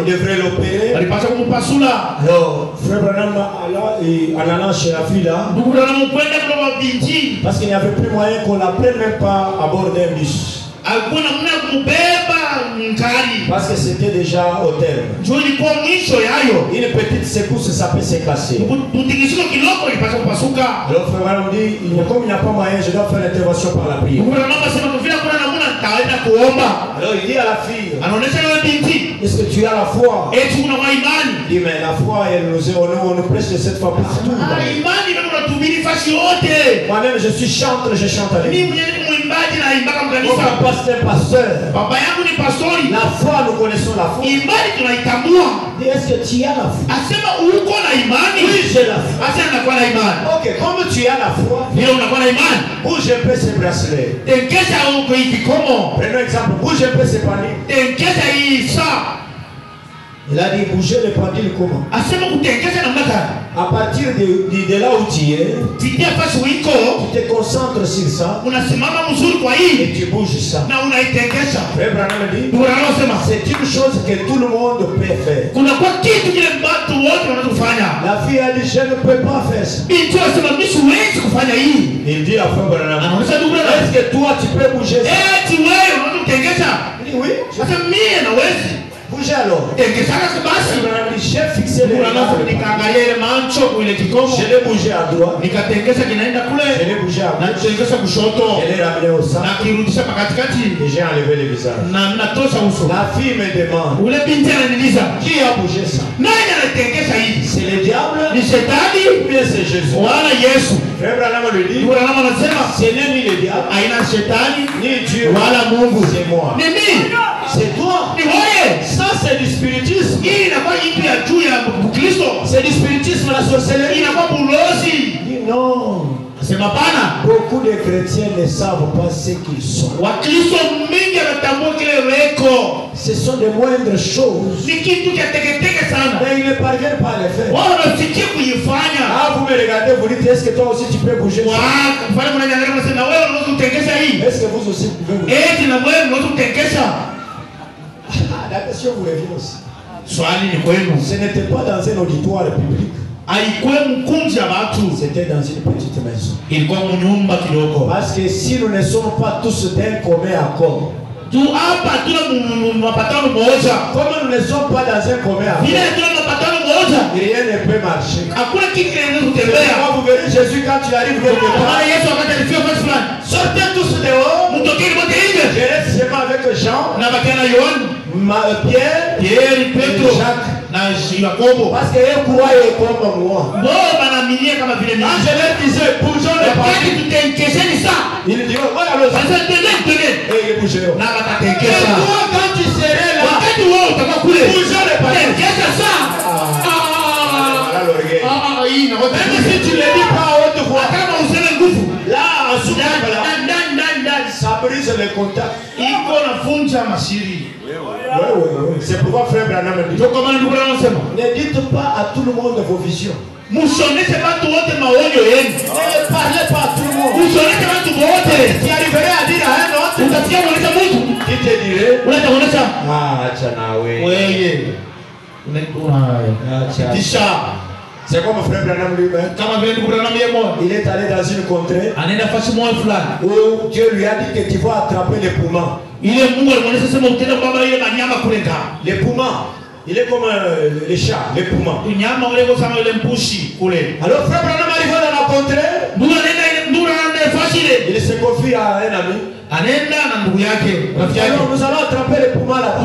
devrait l'opérer. Alors, Frère Branham, en allant chez la fille-là, parce qu'il n'y avait plus moyen qu'on la prenne même pas à bord d'un bus. Parce que c'était déjà au terme. Une petite secousse, ça peut se casser. Alors Frère Branham dit, comme il n'y a pas moyen, je dois faire l'intervention par la prière. Alors il dit à la fille, est-ce que tu as la foi? Il dit, mais la foi, on nous prêche de cette foi partout. Moi-même je suis chanteur, je chante avec lui. Mon papa c'est un pasteur. La foi, nous connaissons la foi. Est-ce que tu as la foi? Oui, j'ai la foi. Ok, comme tu as la foi, bouge un peu ces bracelets. Prenons exemple, bouge un peu ces pendules. Il a dit bouger les pendules comment? À partir de là où tu es, tu te concentres sur ça et tu bouges ça. Frère Branham dit, c'est une chose que tout le monde peut faire. La fille a dit, je ne peux pas faire ça. Il dit à Frère Branham, est-ce que toi tu peux bouger ça? Il dit oui. Bougez alors. J'ai fixé les regards. Je l'ai bougé à droite. Je l'ai bougé à gauche. Je l'ai ramené au centre. Et j'ai enlevé le visage. La fille me demande, qui a bougé ça? C'est le diable ou bien c'est Jésus? Frère Branham lui dit, ce n'est ni le diable, ni Dieu, c'est moi. C'est toi. Ça c'est du spiritisme. C'est du spiritisme, la sorcellerie. Non. Beaucoup de chrétiens ne savent pas ce qu'ils sont. Ce sont de moindres choses. Mais ils ne parviennent pas à les faire. Ah, vous me regardez, vous dites, est-ce que toi aussi tu peux bouger ça? Est-ce que vous aussi pouvez bouger? La question vous revient aussi. Ce n'était pas dans un auditoire public. C'était dans une petite maison. Parce que si nous ne sommes pas tous d'un commun accord, comme nous ne sommes pas dans un commun accord, rien ne peut marcher. Vous verrez Jésus quand il arrive quelque part. Sortez tous dehors. Je reste seulement avec Jean, Pierre et Jacques. Parce qu'ils croyaient comme moi. Quand je leur disais, bougeons les parties, ils disaient, voilà le sang. Et ils bougeaient. Et toi, quand tu serais là, bougeons les parties. Même si tu ne le dis pas à haute voix, là, en souffle, ça brise le contact. Oui. C'est pourquoi frère Branham dit, ne dites pas à tout le monde vos visions. Ne parlez pas à tout le monde. Tu arriverais à dire à un autre, qui te dirait, c'est comme frère Branham lui-même. Il est allé dans une contrée où Dieu lui a dit que tu vas attraper les poumons. Les poumons, il est comme les chats, les poumons. Alors frère Branham arrive dans la contrée. Il se confie à un ami. Alors nous allons attraper les poumons là-bas.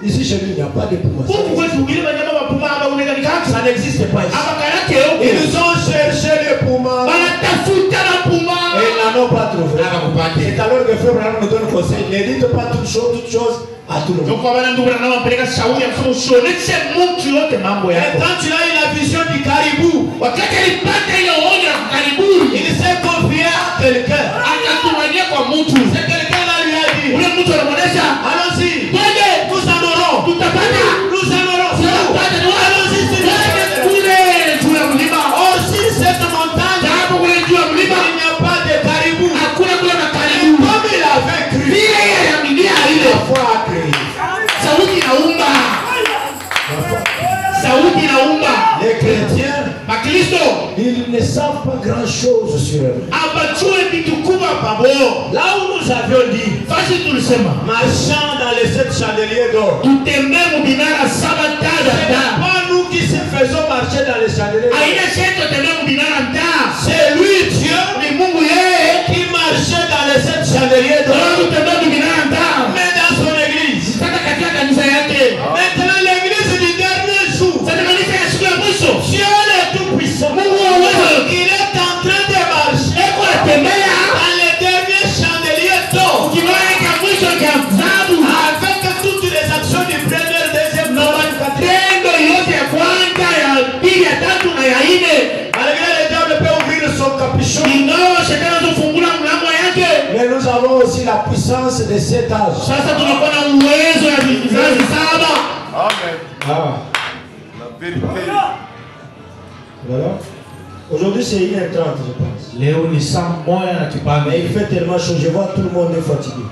Ici chez lui, il n'y a pas de poumons. Ça n'existe pas ici. Ils ont cherché les poumons et ils n'en ont pas trouvé. C'est alors que frère Branham nous donne conseil. Ne dites pas toutes choses à tout le monde. Et quand tu as eu la vision du caribou, il s'est confié à quelqu'un. C'est quelqu'un-là lui a dit, allons-y, nous en aurons. Nous en aurons. Allons-y, or sur cette montagne, il n'y a pas de caribou. Comme il avait cru, la foi a créé. Les chrétiens, ils ne savent pas grand chose sur eux. Là où nous avions dit, marchant dans les 7 chandeliers d'or, c'est pas nous qui se faisons marcher dans les chandeliers d'or. C'est lui Dieu qui marchait dans les 7 chandeliers d'or. Mais dans son église. Maintenant l'église du dernier jour, Dieu le Tout-Puissant, il est en train de marcher dans les derniers chandeliers d'or, avec toutes les actions du premier, deuxième, troisième, quatrième. Malgré le diable peut ouvrir son capuchon, mais nous avons aussi la puissance de cet âge. Amen. La vérité. Voilà. Aujourd'hui c'est 1h30 je pense. Mais il fait tellement chaud, je vois tout le monde est fatigué.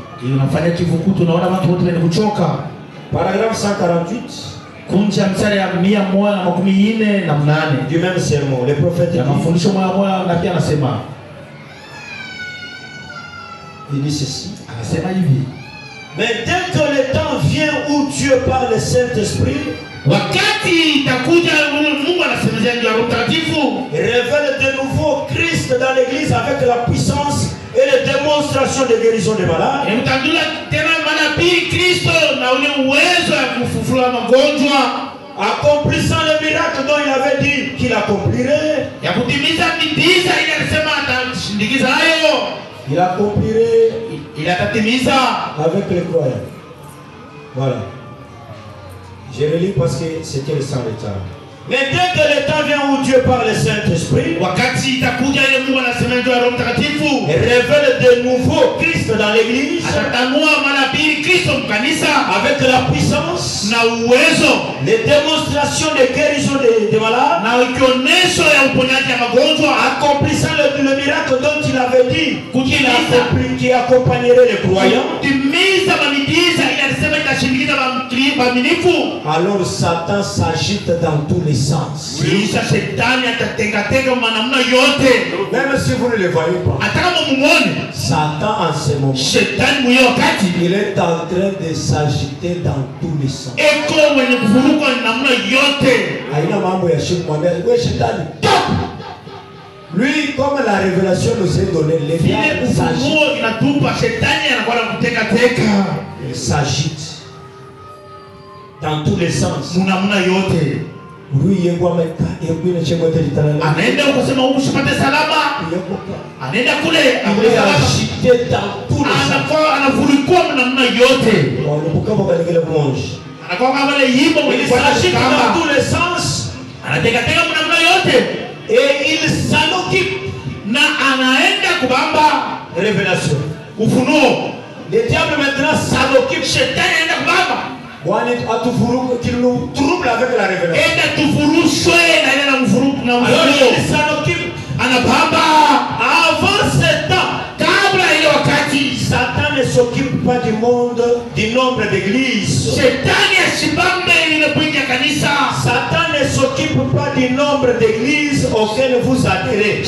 Paragraphe 148 du même sermon, le prophète dit, il dit ceci. Mais dès que le temps vient où Dieu par le Saint-Esprit révèle de nouveau Christ dans l'église avec la puissance et les démonstrations de guérison des malades, accomplissant le miracle dont il avait dit qu'il accomplirait, il accomplirait avec les croyants. Voilà. Je relis parce que c'était le sang de temps. Mais dès que le temps vient où Dieu par le Saint-Esprit révèle de nouveau Christ dans l'église avec la puissance, les démonstrations de guérison des malades, accomplissant le miracle dont il avait dit qui accompagnerait les croyants. Alors Satan s'agite dans tous les sens. Même si vous ne le voyez pas, Satan en ce moment, il est en train de s'agiter dans tous les sens. Lui, comme la révélation nous est donnée, il s'agite dans tous les sens. Lui, il est agité dans tous les sens. Et il s'en occupe. Révélation. Le diable maintenant s'en occupe. Qui nous trouble avec la révélation. Alors il s'en occupe. Avant ce temps, Satan ne s'occupe pas du monde, du nombre d'églises. Satan ne s'occupe pas du nombre d'églises auxquelles vous adhérez.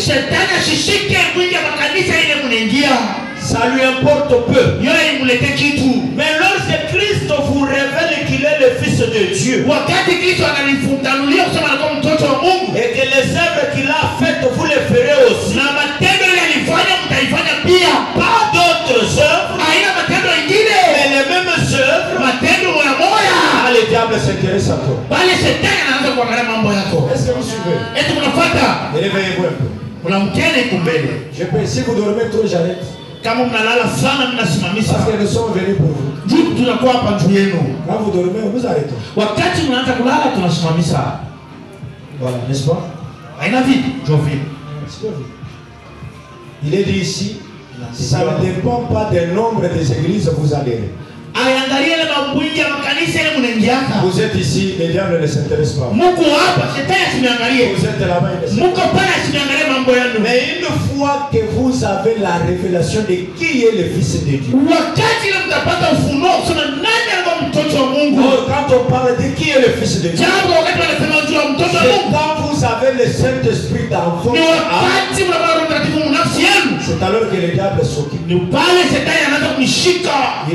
Ça lui importe peu. Mais lorsque Christ vous révèle qu'il est le Fils de Dieu et que les œuvres qu'il a faites vous les ferez aussi, pas d'autres œuvres, mais les mêmes œuvres, le diable s'intéresse à toi. Est-ce que vous suivez? Réveillez-vous un peu. Si vous dormez trop, j'arrête. Parce que nous sommes venus pour vous. Quand vous dormez, vous arrêtez. Voilà, n'est-ce pas? Il est dit ici, ça ne dépend pas du nombre des églises que vous adhérez. Vous êtes ici, le diable ne s'intéresse pas. Vous êtes là-bas, il ne s'intéresse pas. Mais une fois que vous avez la révélation de qui est le Fils de Dieu, quand on parle de qui est le Fils de Dieu, c'est quand vous avez le Saint-Esprit dans votre âme, c'est alors que le diable s'occupe. Il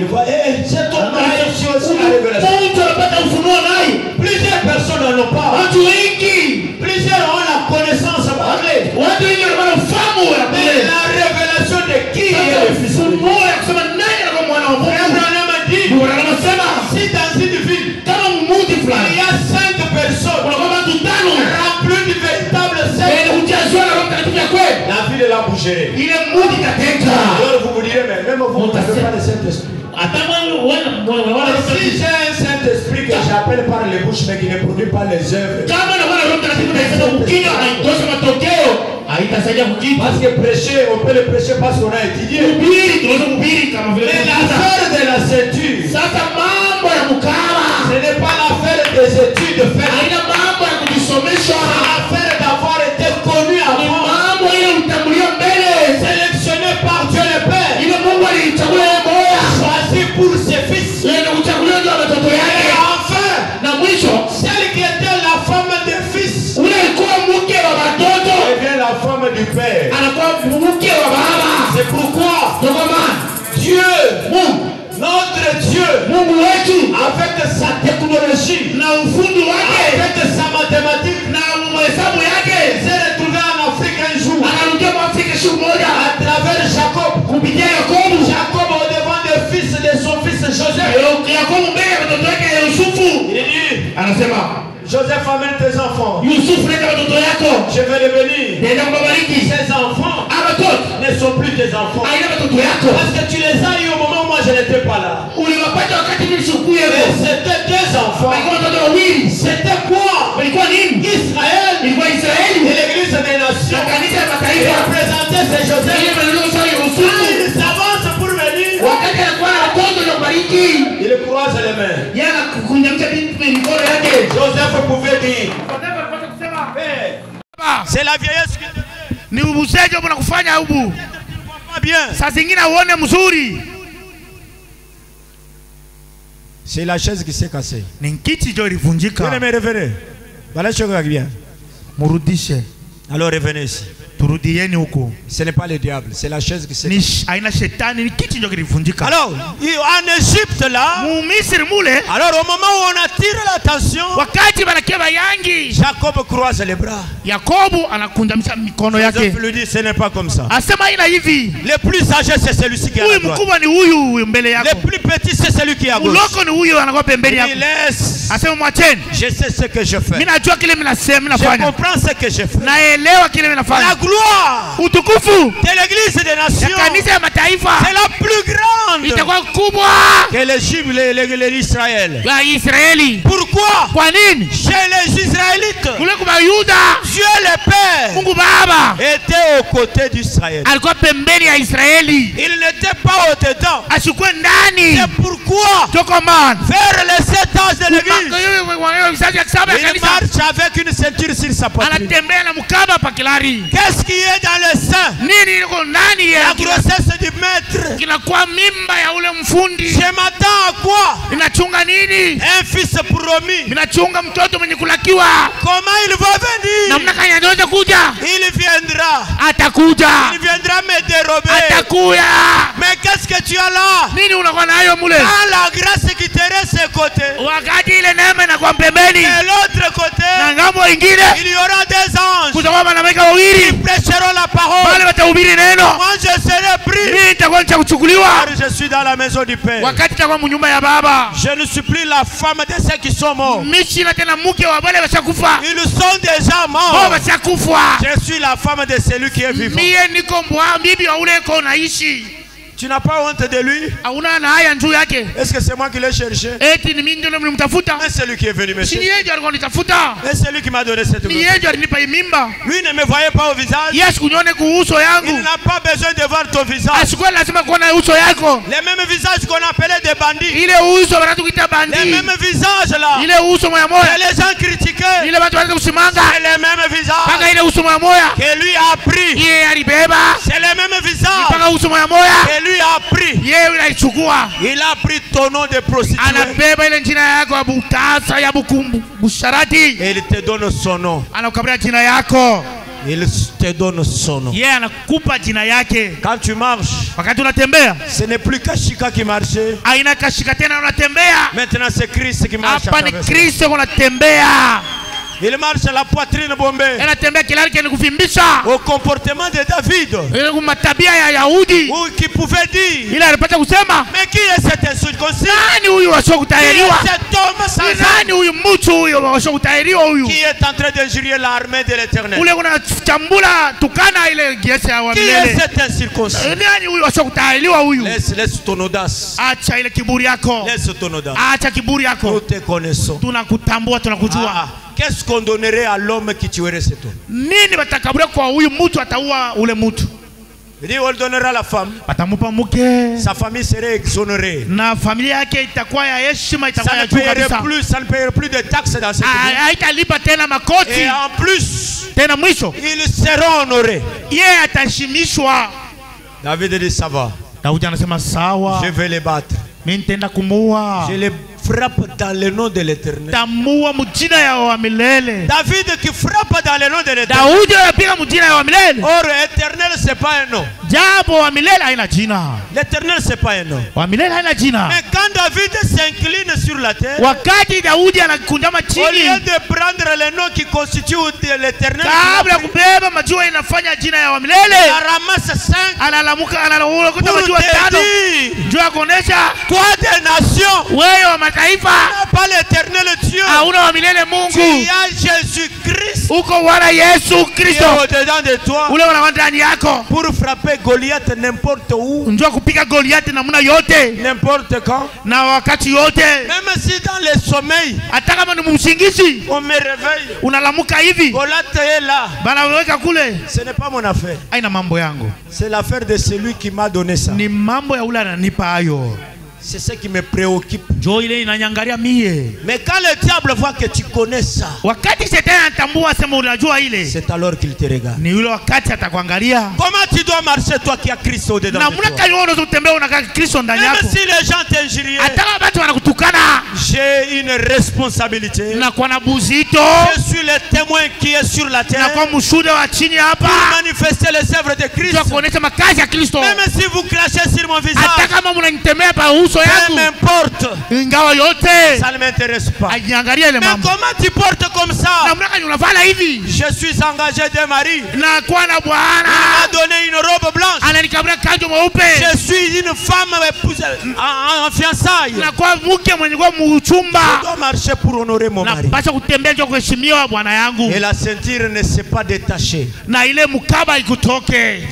voit, c'est ton mari aussi la révélation. Plusieurs personnes n'en ont pas. Plusieurs ont la connaissance parlée. Mais la révélation de qui est le Fils de Dieu. Si dans une ville, il y a 5 personnes remplies du véritable Saint, la ville est là bougerie. Alors vous vous direz, mais même vous n'avez pas le Saint-Esprit. Si j'ai un Saint-Esprit que j'appelle par les bouches mais qui ne produit pas les œuvres, parce que prêcher, on peut le prêcher parce qu'on a étudié. Mais l'affaire de la ceinture, ce n'est pas l'affaire des études faites. C'est l'affaire d'avoir été connu avant, sélectionné par Dieu le Père, choisi pour ses fils. Et enfin, celle qui était la femme des fils devient la femme du Père. C'est pourquoi Dieu, notre Dieu, Anasema Joseph amène tes enfants. Yusuf leta watoto yako. Je vais les bénir. Nenda kubariki. Ces enfants Watoto ne sont plus tes enfants. aina watoto yako. Parce que tu les as eu au moment où moi je n'étais pas là. Uliwapata wakati mimi sikuwa Mais hapo. c'était tes enfants. Walikuwa watoto wawili. C'était quoi? Walikuwa nini? Israël. Ilikuwa Israeli. Et l'église des nations. Na kanisa ya Et mataifa. représentait ces Joseph. Ile maneno sawa ya Quand Yusufu. il s'avance pour venir, Wakati anakuwa na watoto na kubariki. il croise les mains. Yana kukunjamsha mikono yake. Joseph pouvait dire, c'est la vieillesse qui Ni ubusejo mnakufanya ubu. ne va pas bien. Saa zingine uone mzuri. C'est la chaise qui s'est cassée. Ni kiti jo Vous ilivunjika. me revenez. Voilà ce que bien. Murudishe. Alors revenez ici. Turudieni huko. Ce n'est pas le diable, c'est la chaise qui s'est cassée. Ni aina shetani, ni kiti jo kilivunjika. Alors, en Égypte là, Misri mule, alors au moment où on attire l'attention, wakati banakiwa yangi, Jacob croise les bras. Yakobo anakunjamisha mikono yake. Joseph lui dit, ce n'est pas comme ça. Asema ina hivi. Le plus âgé c'est celui-ci qui est à Huyu droite. mkubwa ni huyu mbele yako. Le plus petit c'est celui qui est à gauche. Uloko ni huyu anakuwa pembeni yako. Il laisse. Asema mwacheni. Je sais ce que je fais. Mimi najua kile mimi nasema Je nafanya. comprends ce que je fais. Naelewa kile mimi La nafanya. gloire Utukufu de l'église des ya nations, kanisa ya mataifa c'est la plus grande itakuwa kubwa que l'Israël. ya Israeli. Pourquoi? Kwa nini? Chez les Israélites, Kule kwa Yuda, Dieu le Père Mungu Baba était aux côtés d'Israël. alikuwa pembeni ya Israeli. Il n'était pas au-dedans. Ashukue ndani. C'est pourquoi, Toko man. vers les 7 ans de l'église, Vizazi ya saba ya il kanisa marche avec une ceinture sur sa poitrine. anatembea na mkaba pakilari. Qu'est-ce qui est dans le sein? Nini iko ndani La ya grossesse du maître. kinakuwa mimba ya ule mfundi. Je m'attends à quoi? Inachunga nini? Un fils promis. Inachunga mtoto mwenye kulakiwa. Comment il va venir? Namna gani anaweza kuja? Il viendra. Atakuja. Il viendra me dérober. Atakuya. Mais qu'est-ce que tu as là? Nini unakuwa nayo mule? Quand la grâce qui te reste à côté, Wakati ile neema inakuwa pembeni. de l'autre côté, Na ngambo ingine il y aura des anges kutakuwa malaika qui wawili. prêcheront la parole. Wale watahubiri neno. Moi je serai pris. Mimi nitakuwa cha kuchukuliwa. Car je suis dans la maison du Père. Wakati nitakuwa mnyumba ya baba. Je ne suis plus la femme de ceux qui sont morts. Mishi na tena mke wa wale washakufa. Ils sont déjà Wao morts. washakufa. Je suis la femme de celui qui est vivant. Mie niko bibi wa ule uko unaishi. Tu n'as pas honte de lui? Hauna na haya juu yake. Est-ce que c'est moi qui l'ai cherché? Eti ni mimi ndio nimemtafuta. Mais c'est lui qui est venu, Si monsieur. yeye ndio alikuwa anitafuta. Mais c'est lui qui m'a donné cette Ni grâce. yeye ndio alinipa hii mimba. Lui ne me voyait pas au visage. Yesu kunione kuuso Il yangu. n'a pas besoin de voir ton visage. Asikuwa lazima kuona uso yako. Les mêmes visages qu'on appelait des bandits. Ile uso wanatukuita Les bandi. mêmes visages là. Ile uso moya Que moya. les gens critiquaient. Ile watu wanataka kusimanga. C'est les mêmes visages Paka ile uso moya moya. que lui a pris. Yeye alibeba. C'est les mêmes visages Paka uso moya moya. que lui a pris. Yeye unaichukua. Il a pris ton nom de prostituée. Anabeba ile jina yako ya butasa ya busharati. Et il te donne son nom. Anakabila jina yako. Il te donne son nom. Yeye anakupa jina yake. Quand tu marches, Wakati unatembea, ce n'est plus Kashika qui marchait. aina kashika tena unatembea. Maintenant c'est Christ qui marche. Hapa ni à travers toi. Kristo unatembea. Il marche à la poitrine bombée. Anatembea kilari kile kufimbisha. Au comportement de David. Ile matabia ya Yahudi. Ou qui pouvait dire. Ile alipata kusema, Mais qui est cet incirconcis? nani huyu wasio Qui kutahiriwa? est cet homme sans âme Nani huyu mtu huyu wasio kutahiriwa huyu? qui est en train d'injurier l'armée de l'éternel? Ule kuna chambula tukana ile giesi ya Qui est milele. cet incirconcis? Nani huyu wasio kutahiriwa huyu? Laisse ton audace. Acha ile kiburi yako. Laisse ton audace. Acha kiburi Nous yako. te connaissons. Tunakutambua, tunakujua. Ah, qu'est-ce qu'on donnerait à l'homme qui tuerait cet homme? Nini watakaburia kwa huyu mtu ataua ule mtu? Il dit on donnera la femme. Watamupa mke. Sa famille serait exonérée. Na familia yake itakuwa ya heshima, itakuwa Ça ya ne juu paierait kabisa. plus, ça ne paierait plus de taxes dans cette vie. Haitalipa tena makoti. Et en plus, Tena mwisho ils seront honorés. yeye ataheshimishwa. David dit ça va. Daudi anasema sawa, Je vais les battre. mimi nitaenda kumuua. Je les frappe dans le nom de l'éternel. Tamuua mjina ya wa milele. David qui frappe dans le nom de l'éternel. Daudi anapiga mjina ya wa milele. Or, éternel, c'est pas un nom. Japo wa milele haina jina. L'Éternel c'est pas un nom. Wa milele haina jina. Mais quand David s'incline sur la terre, wakati Daudi anakundama chini, au lieu de prendre le nom qui constitue l'Éternel, kabla kubeba majua inafanya jina ya wa milele, il ramasse 5, analamuka analakuta majua 5, njoo kuonesha toi des nations, wewe wa mataifa, pas l'Éternel Dieu, hauna wa milele Mungu, tu as Jésus-Christ, uko wana Yesu Kristo au-dedans de toi, ule wana ndani yako, pour frapper Goliath n'importe où, njoo kupiga Goliath namna yote, n'importe quand, na wakati yote, même si dans le sommeil, hata kama ni msingizi, on me réveille, unalamuka hivi, Goliath est là, bana weka kule, ce n'est pas mon affaire, haina mambo yangu, c'est l'affaire de celui qui m'a donné ça, ni mambo ya ule ananipa hayo. c'est ce qui me préoccupe. Mais quand le diable voit que tu connais ça, c'est alors qu'il te regarde. Comment tu dois marcher toi qui as Christ au-dedans de toi? Même si les gens t'injurient, j'ai une responsabilité. Je suis le témoin qui est sur la terre pour manifester les œuvres de Christ. Même si vous crachez sur mon visage, peu m'importe, ça ne m'intéresse pas. Mais comment tu portes comme ça? Je suis engagé de mari, il m'a donné une robe blanche, je suis une femme en fiançailles, je dois marcher pour honorer mon mari. Et la ceinture ne s'est pas détachée.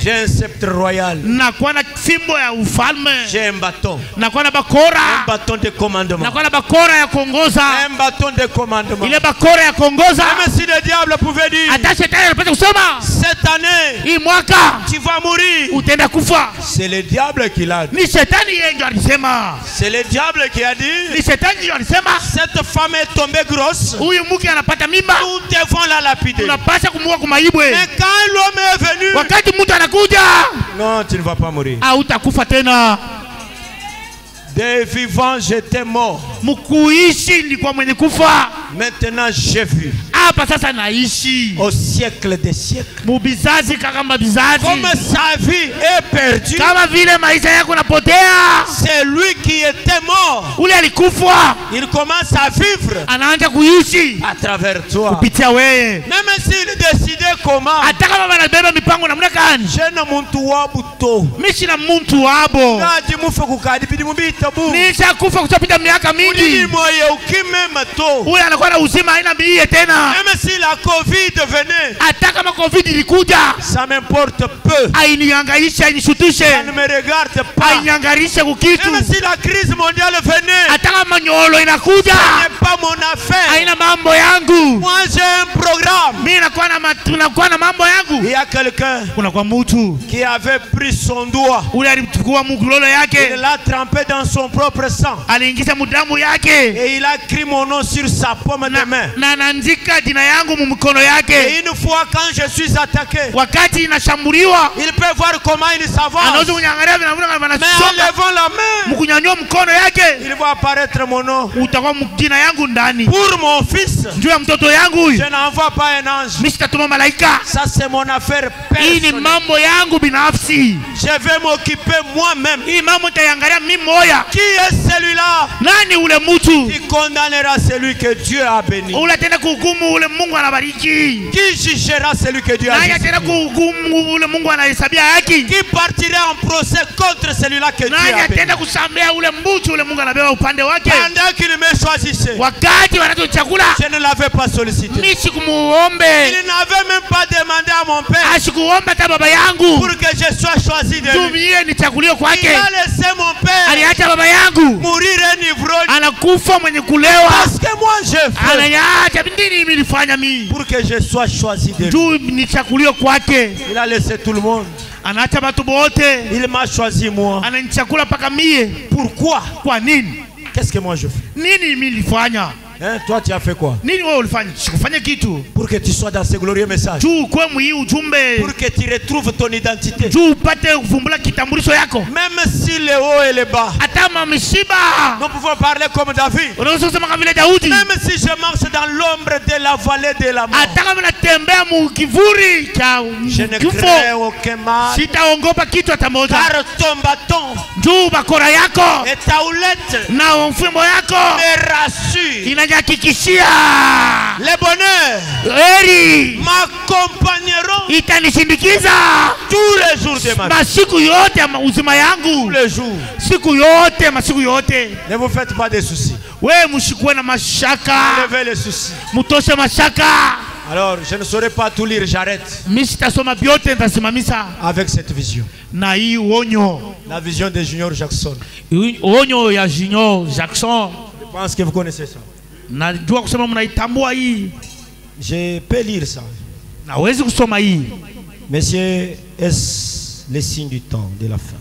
J'ai un sceptre royal, j'ai un bâton, un bâton de commandement, un bâton de commandement. Même si le diable pouvait dire, cette année tu vas mourir, c'est le diable qui l'a dit. C'est le diable qui a dit, cette femme est tombée grosse, nous devons la lapider. Mais quand l'homme est venu, non, tu ne vas pas mourir. Des vivants j'étais mort, maintenant j'ai vu. Au siècle des siècles, comme sa vie est perdue, c'est lui qui était mort, il commence à vivre à travers toi. Même s'il décidait comment, je ne m'entoure même si la Covid venait, ça m'importe peu, ça ne me regarde pas. Même si la crise mondiale venait, ce n'est pas mon affaire. Moi j'ai un programme. Il y a quelqu'un qui avait pris son doigt, il l'a trempé dans son propre sang, et il a écrit mon nom sur sa paume de main. Et une fois quand je suis attaqué, il peut voir comment il s'avance, mais en levant la main, il va apparaître mon nom. Pour mon fils, je n'envoie pas un ange, ça c'est mon affaire personnelle. Je vais m'occuper moi-même. Qui est celui-là qui condamnera celui que Dieu a béni? Qui jugera celui que Dieu a béni? Qui partira en procès contre celui-là que Dieu a béni? Pendant qu'il me choisissait, je ne l'avais pas sollicité. Il n'avait même pas demandé à mon père pour que je sois choisi de lui. Il a laissé mon père mourir un ivrogne, parce que moi je fais pour que je sois choisi de lui. Il a laissé tout le monde, il m'a choisi moi. Pourquoi? Qu'est-ce que moi je fais? Hein, toi tu as fait quoi? Pour que tu sois dans ce glorieux message, pour que tu retrouves ton identité, même si le haut et le bas, Nous pouvons parler comme David. Même si je marche dans l'ombre de la vallée de la mort, je ne crains aucun mal, car ton bâton et ta houlette me rassurent. Les bonheurs m'accompagneront tous les jours de ma vie. Tous les jours. Ne vous faites pas de soucis. Enlevez les soucis. Alors, je ne saurais pas tout lire, j'arrête. Avec cette vision. La vision de Junior Jackson. Je pense que vous connaissez ça. Je peux lire ça. Messieurs, est-ce le signe du temps, de la fin?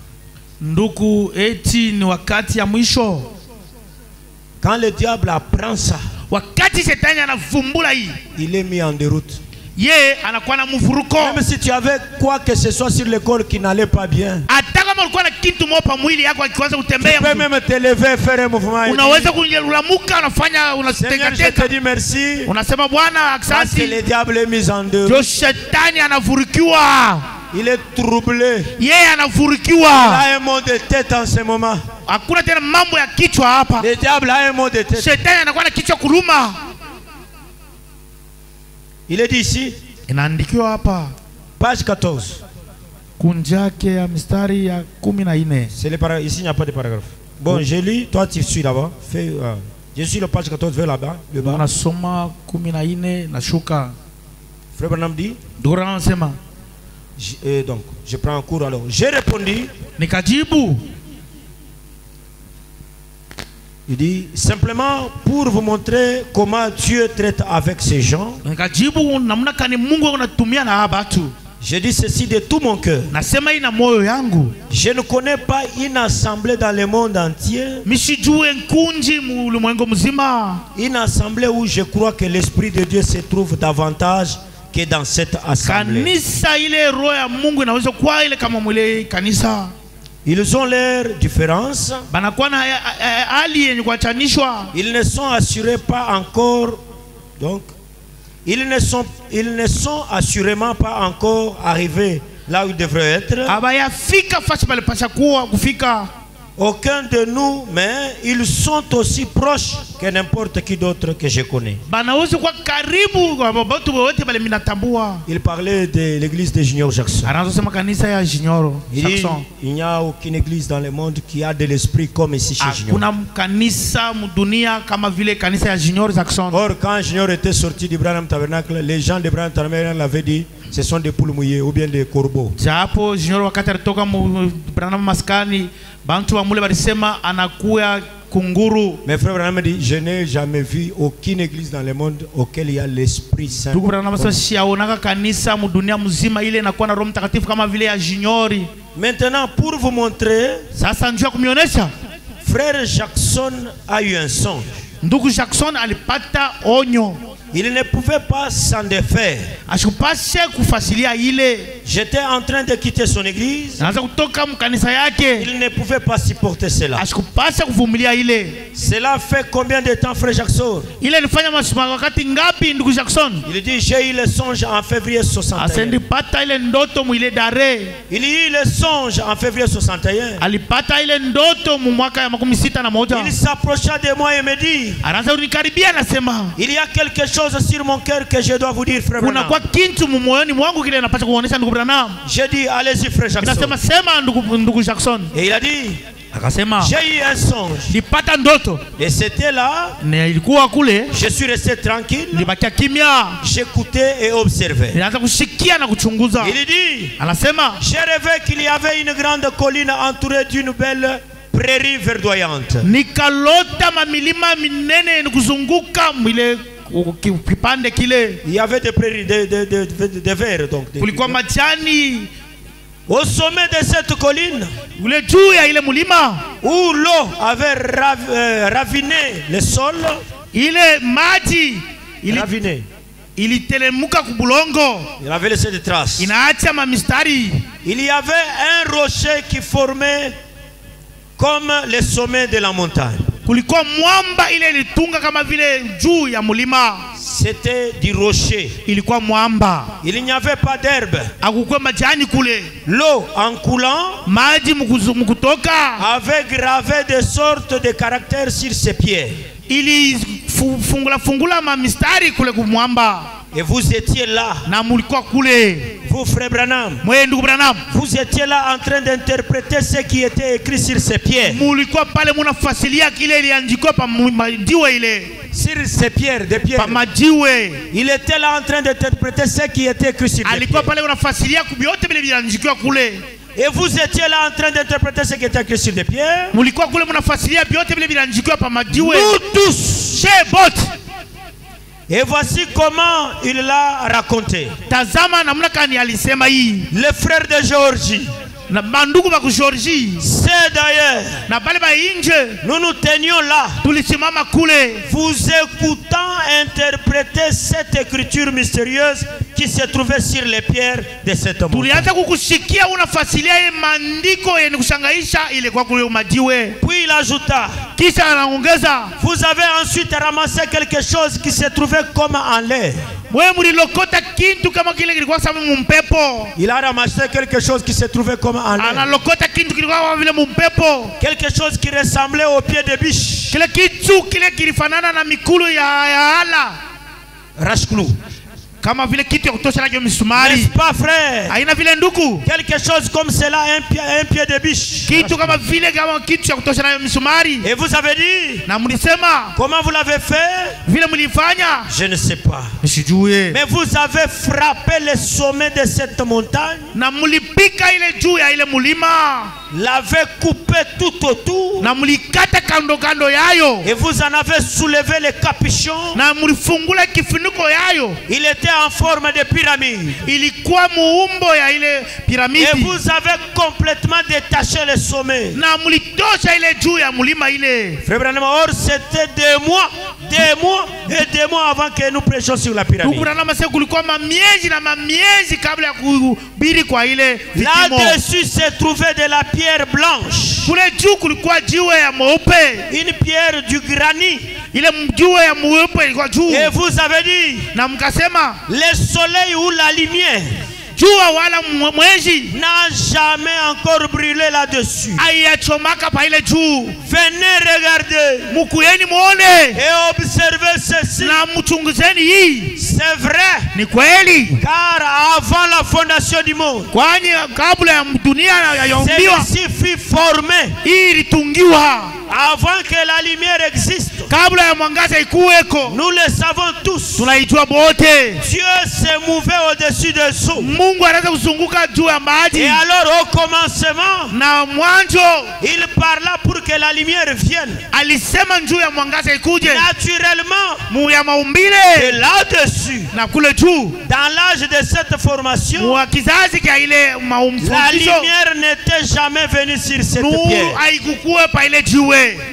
Quand le diable apprend ça, il est mis en déroute. Même si tu avais quoi que ce soit sur l'école qui n'allait pas bien, tu peux même te lever et faire un mouvement. Seigneur, je te dis merci parce que le diable est mis en déroute. Il est troublé. Il a un mot de tête en ce moment. Le diable a un mot de tête. Il est dit ici, page 14. C'est le paragraphe. Ici, il n'y a pas de paragraphe. Bon, je lis. Toi, tu suis là-bas. Je suis le page 14 vers là-bas. Frère Branham dit. Donc, je prends un cours alors. J'ai répondu. Il dit simplement pour vous montrer comment Dieu traite avec ces gens. Je dis ceci de tout mon cœur. Je ne connais pas une assemblée dans le monde entier. Une assemblée où je crois que l'Esprit de Dieu se trouve davantage que dans cette assemblée. Ils ont leurs différences. Ils ne sont assurés pas encore. Donc, ils ne sont assurément pas encore arrivés là où ils devraient être. Aucun de nous, mais ils sont aussi proches que n'importe qui d'autre que je connais. Il parlait de l'église de Junior Jackson. Il dit, il n'y a aucune église dans le monde qui a de l'esprit comme ici chez Junior. Or, quand Junior était sorti du Branham Tabernacle, les gens de Branham Tabernacle l'avaient dit, ce sont des poules mouillées ou bien des corbeaux. Mais frère Branham dit, je n'ai jamais vu aucune église dans le monde auquel il y a l'Esprit Saint. Maintenant, pour vous montrer, frère Jackson a eu un songe. Il ne pouvait pas s'en défaire. J'étais en train de quitter son église. Il ne pouvait pas supporter cela. Cela fait combien de temps, frère Jackson? Il dit, j'ai eu le songe en février 61. Il y a eu le songe en février 61. Il s'approcha de moi et me dit, il y a quelque chose sur mon cœur que je dois vous dire, frère Branham. J'ai dit, allez-y, frère Jackson. Et il a dit, j'ai eu un songe. Et c'était là. Je suis resté tranquille. J'écoutais et observais. Il dit, j'ai rêvé qu'il y avait une grande colline entourée d'une belle prairie verdoyante. Il y avait des prairies de verre, donc. Au sommet de cette colline, où l'eau avait raviné le sol, il avait laissé des traces. Il y avait un rocher qui formait comme les sommets de la montagne. Kulikuwa mwamba ile ilitunga kama vile juu ya mulima. C'était du rocher. Ilikuwa mwamba. Il n'y avait pas d'herbe. Hakukuwa majani kule. L'eau en coulant maji mkutoka avait gravé des sortes de caractères sur ses pieds. Ili fungula mamistari kule kumwamba. Et vous étiez là. Na mulikuwa kule. Vous, frère Branham, vous étiez là en train d'interpréter ce qui était écrit sur ses pieds. Mulikuwa pale munafasilia kile iliandikwa pa majiwe ile. Sur ses pierres, des pierres. Pa majiwe. Il était là en train d'interpréter ce qui était écrit sur ses pieds. Alikuwa pale unafasilia kubyote vile viliandikwa kule. Et vous étiez là en train d'interpréter ce qui était écrit sur des pierres. Mulikuwa kule munafasilia byote vile viliandikwa pa majiwe. Nous tous, chez bot. Et voici comment il l'a raconté. Tazama namna kani alisema hii. Les frères de Géorgie. Na bandugu ba Georgie. C'est d'ailleurs. Na bale ba inje. Nous nous tenions là. Tulisimama kule. Vous écoutant interpréter cette écriture mystérieuse qui se trouvait sur les pierres de cette montagne. Tulianza kukushikia unafasilia hii maandiko yenye kushangaisha ile kwa kule majiwe. Puis il ajouta. Kisha anaongeza. Vous avez ensuite ramassé quelque chose qui se trouvait comme en l'air. Il a ramassé quelque chose qui se trouvait comme en l'air. Quelque chose qui ressemblait au pied de biche. Rashklou. N'est-ce pas, frère? Quelque chose comme cela, un pied de biche. Et vous avez dit, comment vous l'avez fait? Je ne sais pas. Mais vous avez frappé le sommet de cette montagne. L'avez coupé tout autour. Et vous en avez soulevé les capuchons. Il était en forme de pyramide. Et vous avez complètement détaché le sommet. Frère Branham, or c'était des mois avant que nous prêchions sur la pyramide. Là-dessus se trouvait de la pierre blanche. Une pierre du granit. Et vous avez dit, le soleil ou la lumière n'a jamais encore brûlé là-dessus. Venez regarder et observez ceci. C'est vrai, car avant la fondation du monde, celui-ci fut formé avant que la lumière existe. Nous le savons tous. Dieu se mouvait au-dessus des eaux. Et alors au commencement, il parla pour que la lumière vienne. Naturellement, et là-dessus, dans l'âge de cette formation, la lumière n'était jamais venue sur cette pierre.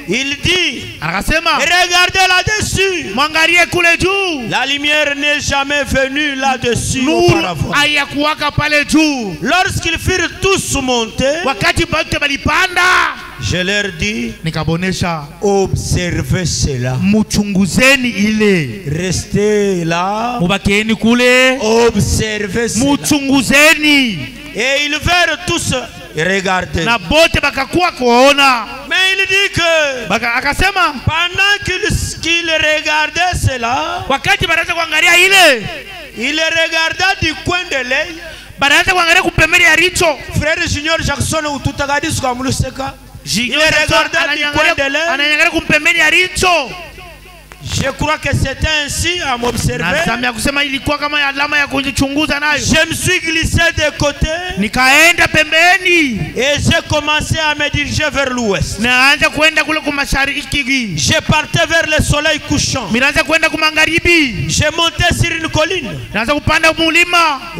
Il dit, regardez là-dessus. La lumière n'est jamais venue là-dessus auparavant. Lorsqu'ils furent tous montés, je leur dis, observez cela. Restez là. Observez cela. Et ils vinrent tous regarder. Mais il dit que pendant qu'il regardait cela, il regarda du coin de l'œil. Frère Junior Jackson ou tout agadis comme le seka. Il regarda du coin de l'œil. Je crois que c'était ainsi à m'observer. Je me suis glissé de côté et j'ai commencé à me diriger vers l'ouest. Je partais vers le soleil couchant. Je montais sur une colline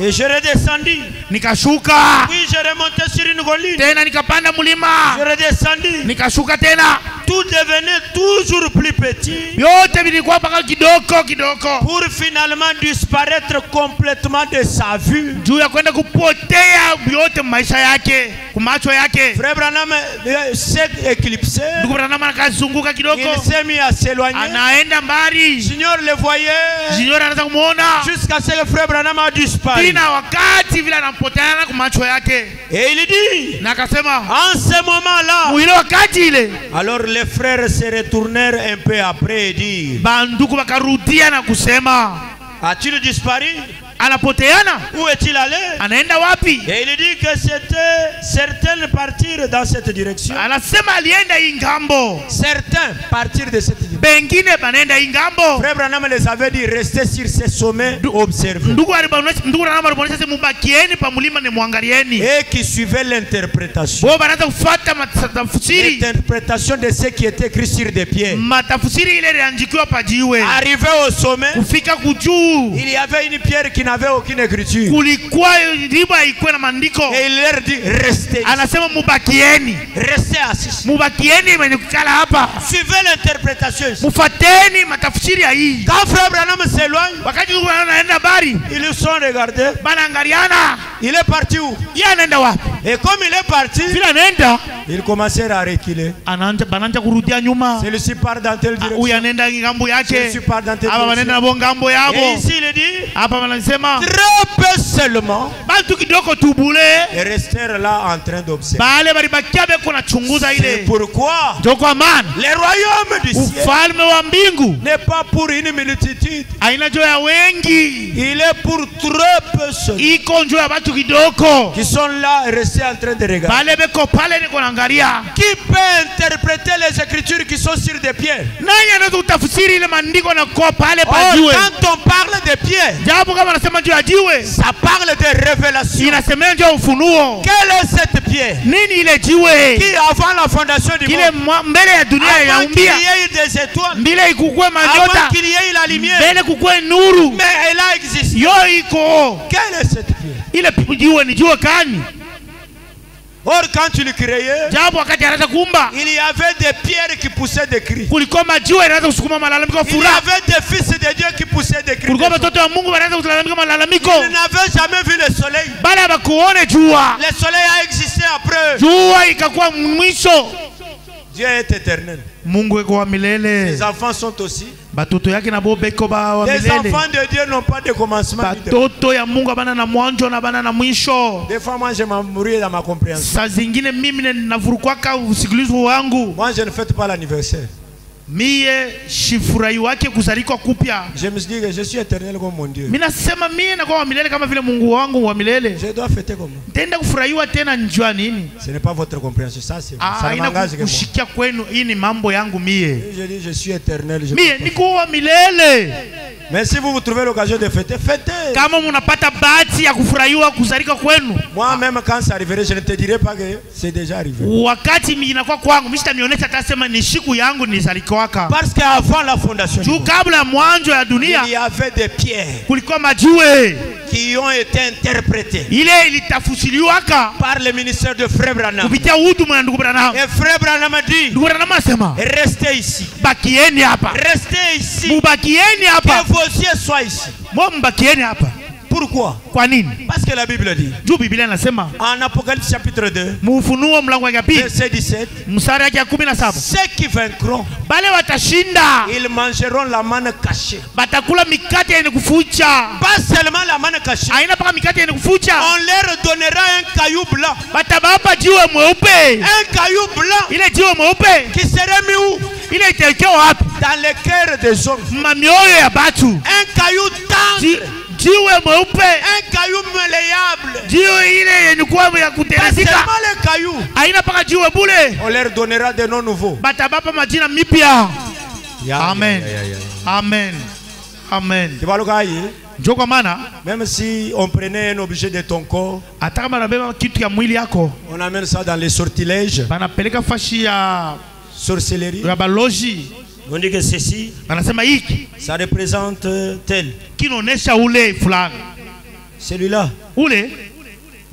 et je redescendis. nikashuka. Puis je remontais sur une colline. Tena nikapanda mulima. Je redescendis. Nikashuka tena. Tout devenait toujours plus petit. Yote vilikuwa paka kidoko. Pour finalement disparaître complètement de sa vue. Juu ya kwenda kupotea yote maisha yake, kumacho yake. Frère Branham s'est éclipsé. Ndugu Branham akazunguka kidoko. Il s'est mis à s'éloigner. Anaenda mbali. Junior le voyait. Junior anaanza kumuona. Jusqu'à ce que Frère Branham a disparu. Tena wakati vile anampoteana kumacho yake. Et il dit. Na akasema en ce moment-là. Mwile wakati ile. Alors les frères se retournèrent un peu après et dirent. Banduku bakarudia na kusema, a-t-il disparu? Anapoteana? Où est-il allé? Anaenda wapi? Et il dit que c'était certains partirent dans cette direction. Anasema alienda ingambo. Certains partirent de cette direction. Bengine banaenda ingambo. Frère Branham les avait dit restez sur ces sommets, observez. Ndugu Branham alibonesha mubakieni pa mulima ni muangalieni. Et qui suivaient l'interprétation. Bo banaanza kufuata matafsiri. L'interprétation de ce qui était écrit sur des pierres. Matafsiri ile iliandikiwa pa jiwe. Arrivé au sommet, kufika kujuu, il y avait une pierre qui n'avait aucune écriture. Kulikuwa riba ikuwa na maandiko. Et il leur dit restez. Anasema mubakieni. Restez assis. Mubakieni mwenye kukala hapa. Suivez l'interprétation. Mufateni matafsiri ya hii. Quand Frère Branham s'éloigne, wakati ndugu anaenda bari, ils sont regardés. Banaangaliana. Il est parti où? Yeye anaenda wapi? Et comme il est parti, vile anaenda, ils commencèrent à reculer. Banaanza kurudia nyuma. Celui-ci part dans telle direction. Huyu anaenda ngambo yake. Celui-ci part dans telle direction. Hapa wanaenda na ngambo yabo. Et ici il dit, hapa wanasema très peu seulement. Bantu kidogo tubule. Et restèrent là en train d'observer. Bale balibakia beko na chunguza ile. C'est pourquoi Joko man, le royaume du ciel, ufalme wa mbingu, n'est pas pour une multitude. Haina juu ya wengi. Il est pour très peu seulement. Iko juu ya watu kidogo. Qui sont là restés en train de regarder. Bale beko pale niko naangalia. Qui peut interpréter les écritures qui sont sur des pierres? Nani anaweza kutafsiri ile maandiko na kwa pale pa jiwe? Quand on parle de pierres, japo kama anasema juu ya jiwe, ça parle de révélation. Inasemea juu ya ufunuo. Quelle est cette pierre? Nini ile jiwe? Qui avant la fondation du monde, kile mbele ya dunia ya umbia, qu'il y ait des étoiles, mbele ikukue manyota, avant qu'il y ait la lumière, mbele kukue nuru, mais elle a existé. Yo iko. Quelle est cette pierre? Ile jiwe ni jiwe gani? Or quand tu le créais, japo wakati anaanza kuumba, il y avait des pierres qui poussaient des cris. Kulikuwa majiwe yanaanza kusukuma malalamiko furaha. Il y avait des fils de Dieu qui poussaient des cris. Kulikuwa watoto wa Mungu wanaanza kulalamika malalamiko. Ils n'avaient jamais vu le soleil. Bala hawakuone jua. Le soleil a existé après. Jua ikakuwa mwisho. Dieu est éternel. Mungu eko wa milele. Les enfants sont aussi. Batoto yake na bobeko ba wa milele. Les enfants de Dieu n'ont pas de commencement. Batoto ya Mungu bana na mwanzo na bana na mwisho. Des fois moi je m'embrouille dans ma compréhension. Saa zingine mimi ninavurukwaka usikilizo wangu. Moi je ne fête pas l'anniversaire. Mie shifurahi wake kuzalika kupya. Je me dis que je suis éternel comme mon Dieu. Mimi nasema mie na kwa milele kama vile Mungu wangu wa milele. Je dois fêter comme moi. Tenda kufurahiwa tena njua nini? Ce n'est pas votre compréhension, ça c'est ça m'engage que moi. Kushikia kwenu hii ni mambo yangu mie. Je dis je suis éternel. Mie niko wa milele. Mais si vous trouvez l'occasion de fêter, fêtez. Kama mnapata bahati ya kufurahiwa kuzalika kwenu. Moi même quand ça arriverait, je ne te dirai pas que c'est déjà arrivé. Wakati mimi inakuwa kwangu, mimi sitanionyesha atasema ni siku yangu nizalikwaka. Parce qu'avant la fondation, juu kabla ya mwanzo ya dunia, il y avait des pierres kulikuwa majiwe qui ont été interprétées. Ile ilitafsiriwaka par le ministère de Frère Branham. Kupitia huduma ya ndugu Branham. Et Frère Branham a dit, ndugu Branham asema, restez ici. Bakieni hapa. Restez ici. Mubakieni hapa. Que vos yeux soient ici. Mo mbakieni hapa. Pourquoi? Kwa nini? Parce que la Bible dit. Juu Biblia inasema. En Apocalypse chapitre 2. Mufunuo mlango wa pili. Verset 17. Mstari wa 17. Ceux qui vaincront. Bale watashinda. Ils mangeront la manne cachée. Batakula mikate yenye kufucha. Pas seulement la manne cachée. Haina paka mikate yenye kufucha. On leur donnera un caillou blanc. Batabapa jiwe mweupe. Un caillou blanc. Ile jiwe mweupe. Qui serait mis où? Ile itawekewa wapi? Dans le cœur des hommes. Mamioyo ya batu. Un caillou tendre. Jiwe mweupe. Un caillou malléable. Jiwe ile yenye kuwa ya kuterezika. Pas seulement le caillou. Haina paka jiwe bule. On leur donnera des noms nouveaux. Batabapa majina mipya. Amen. Amen. Amen. Ndio kwa maana même si on prenait un objet de ton corps, hata kama nabeba kitu ya mwili yako, on amène ça dans les sortilèges, banapeleka fashi ya sorcellerie, ya baloji. On dit que ceci, banasema hiki, ça représente tel. Kinaonesha ule fulani. Celui-là, ule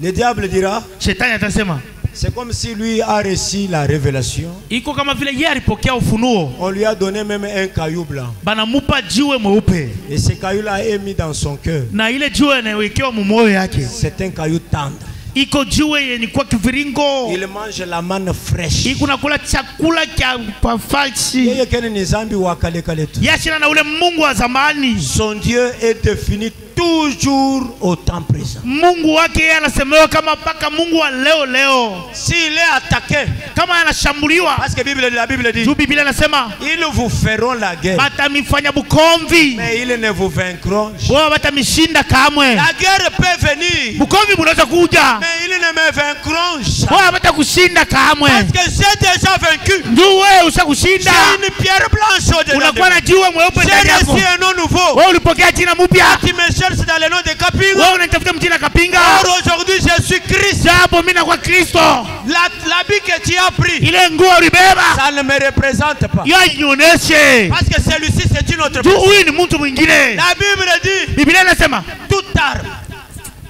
Le diable dira, Shetani atasema, c'est comme si lui a reçu la révélation. iko kama vile yeye alipokea ufunuo. On lui a donné même un caillou blanc. Banamupa jiwe mweupe. Et ce caillou-là est mis dans son cœur. Na ile jiwe inawekewa mumoyo yake. C'est un caillou tendre. Iko jiwe yenye kwa kiviringo. Il mange la manne fraîche. Iko nakula chakula cha pafalsi. Yeye kene ni zambi wa kale kale tu. Yashina na ule Mungu wa zamani. Son Dieu est défini toujours au temps présent. Mungu wake yeye anasemewa kama paka Mungu wa leo. S'il est attaqué, kama anashambuliwa, parce que la Bible dit, Biblia inasema ils vous feront la guerre. Batamifanya bukomvi. Mais ils ne vous vaincront jamais. Wao batamishinda kamwe. La guerre peut venir. Bukomvi bunaweza kuja. Mais ils ne me vaincront jamais. Wao batakushinda kamwe. Parce que j'ai déjà vaincu. Ndio wewe ushakushinda. J'ai une pierre blanche au-dedans. Unakuwa na jiwe mweupe ndani yako. J'ai reçu un nom nouveau. Wewe ulipokea jina mpya. Tu me cherches dans le nom de Kapinga. Wewe unanitafuta mjina Kapinga. Or aujourd'hui je suis Christ. Japo mimi nakuwa Kristo. L'habit que tu as pris, ile nguo ulibeba, ça ne me représente pas. Yanyonyeshe. Parce que celui-ci c'est une autre personne. Huyu ni mtu mwingine. La Bible dit, Biblia inasema toute arme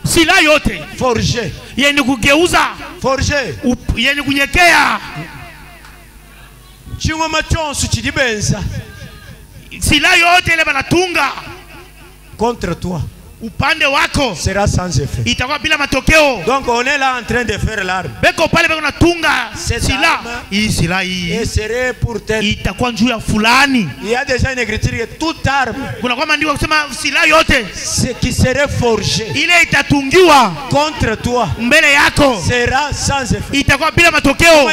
silaha yote forgée, yenye kugeuza, forgée, yenye kunyekea, chingoma chonsu chidibenza, silaha yote ile banatunga contre toi, upande wako sera sans effet. Itakuwa bila matokeo. Donc on est là en train de faire l'arme. Beko pale beko natunga silaha. Hii silaha hii et serait pour tel. Itakuwa njuu ya fulani. Il y a déjà une écriture que toute arme, kuna kwa maandiko kusema silaha yote qui serait forgée, ile itatungiwa contre toi, mbele yako, sera sans effet. Itakuwa bila matokeo.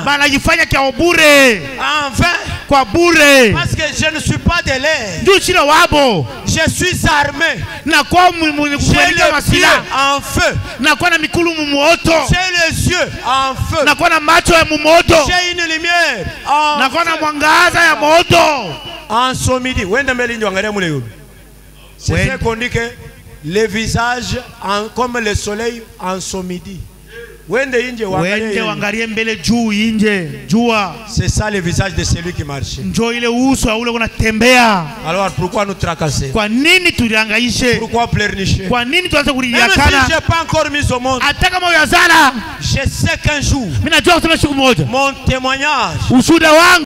Banajifanya kwa bure. Enfin, kwa bure. Parce que je ne suis pas de l'air. Ndio chila wabo. Je suis armé. Na kwa kuelekea masila en feu. Na kwa na mikulu mumoto. J'ai les yeux en feu. Na kwa na macho ya mumoto. J'ai une lumière en na kwa na mwangaza ya moto. En son midi. Wenda mbele ndio angalia mule yule. C'est ce qu'on dit que le visage comme le soleil en son midi. Wende wangalie mbele juu inje jua. C'est ça le visage de celui qui marche. Njoo ile uso ule unatembea. Alors pourquoi nous tracasser? Kwa nini tulihangaishe? Pourquoi pleurnicher? Kwa nini tuanze kuliakana? Même si j'ai pas encore mis au monde. Hata kama uyazala. Je sais qu'un jour. Mimi najua kusema siku moja. Mon témoignage. Ushuhuda wangu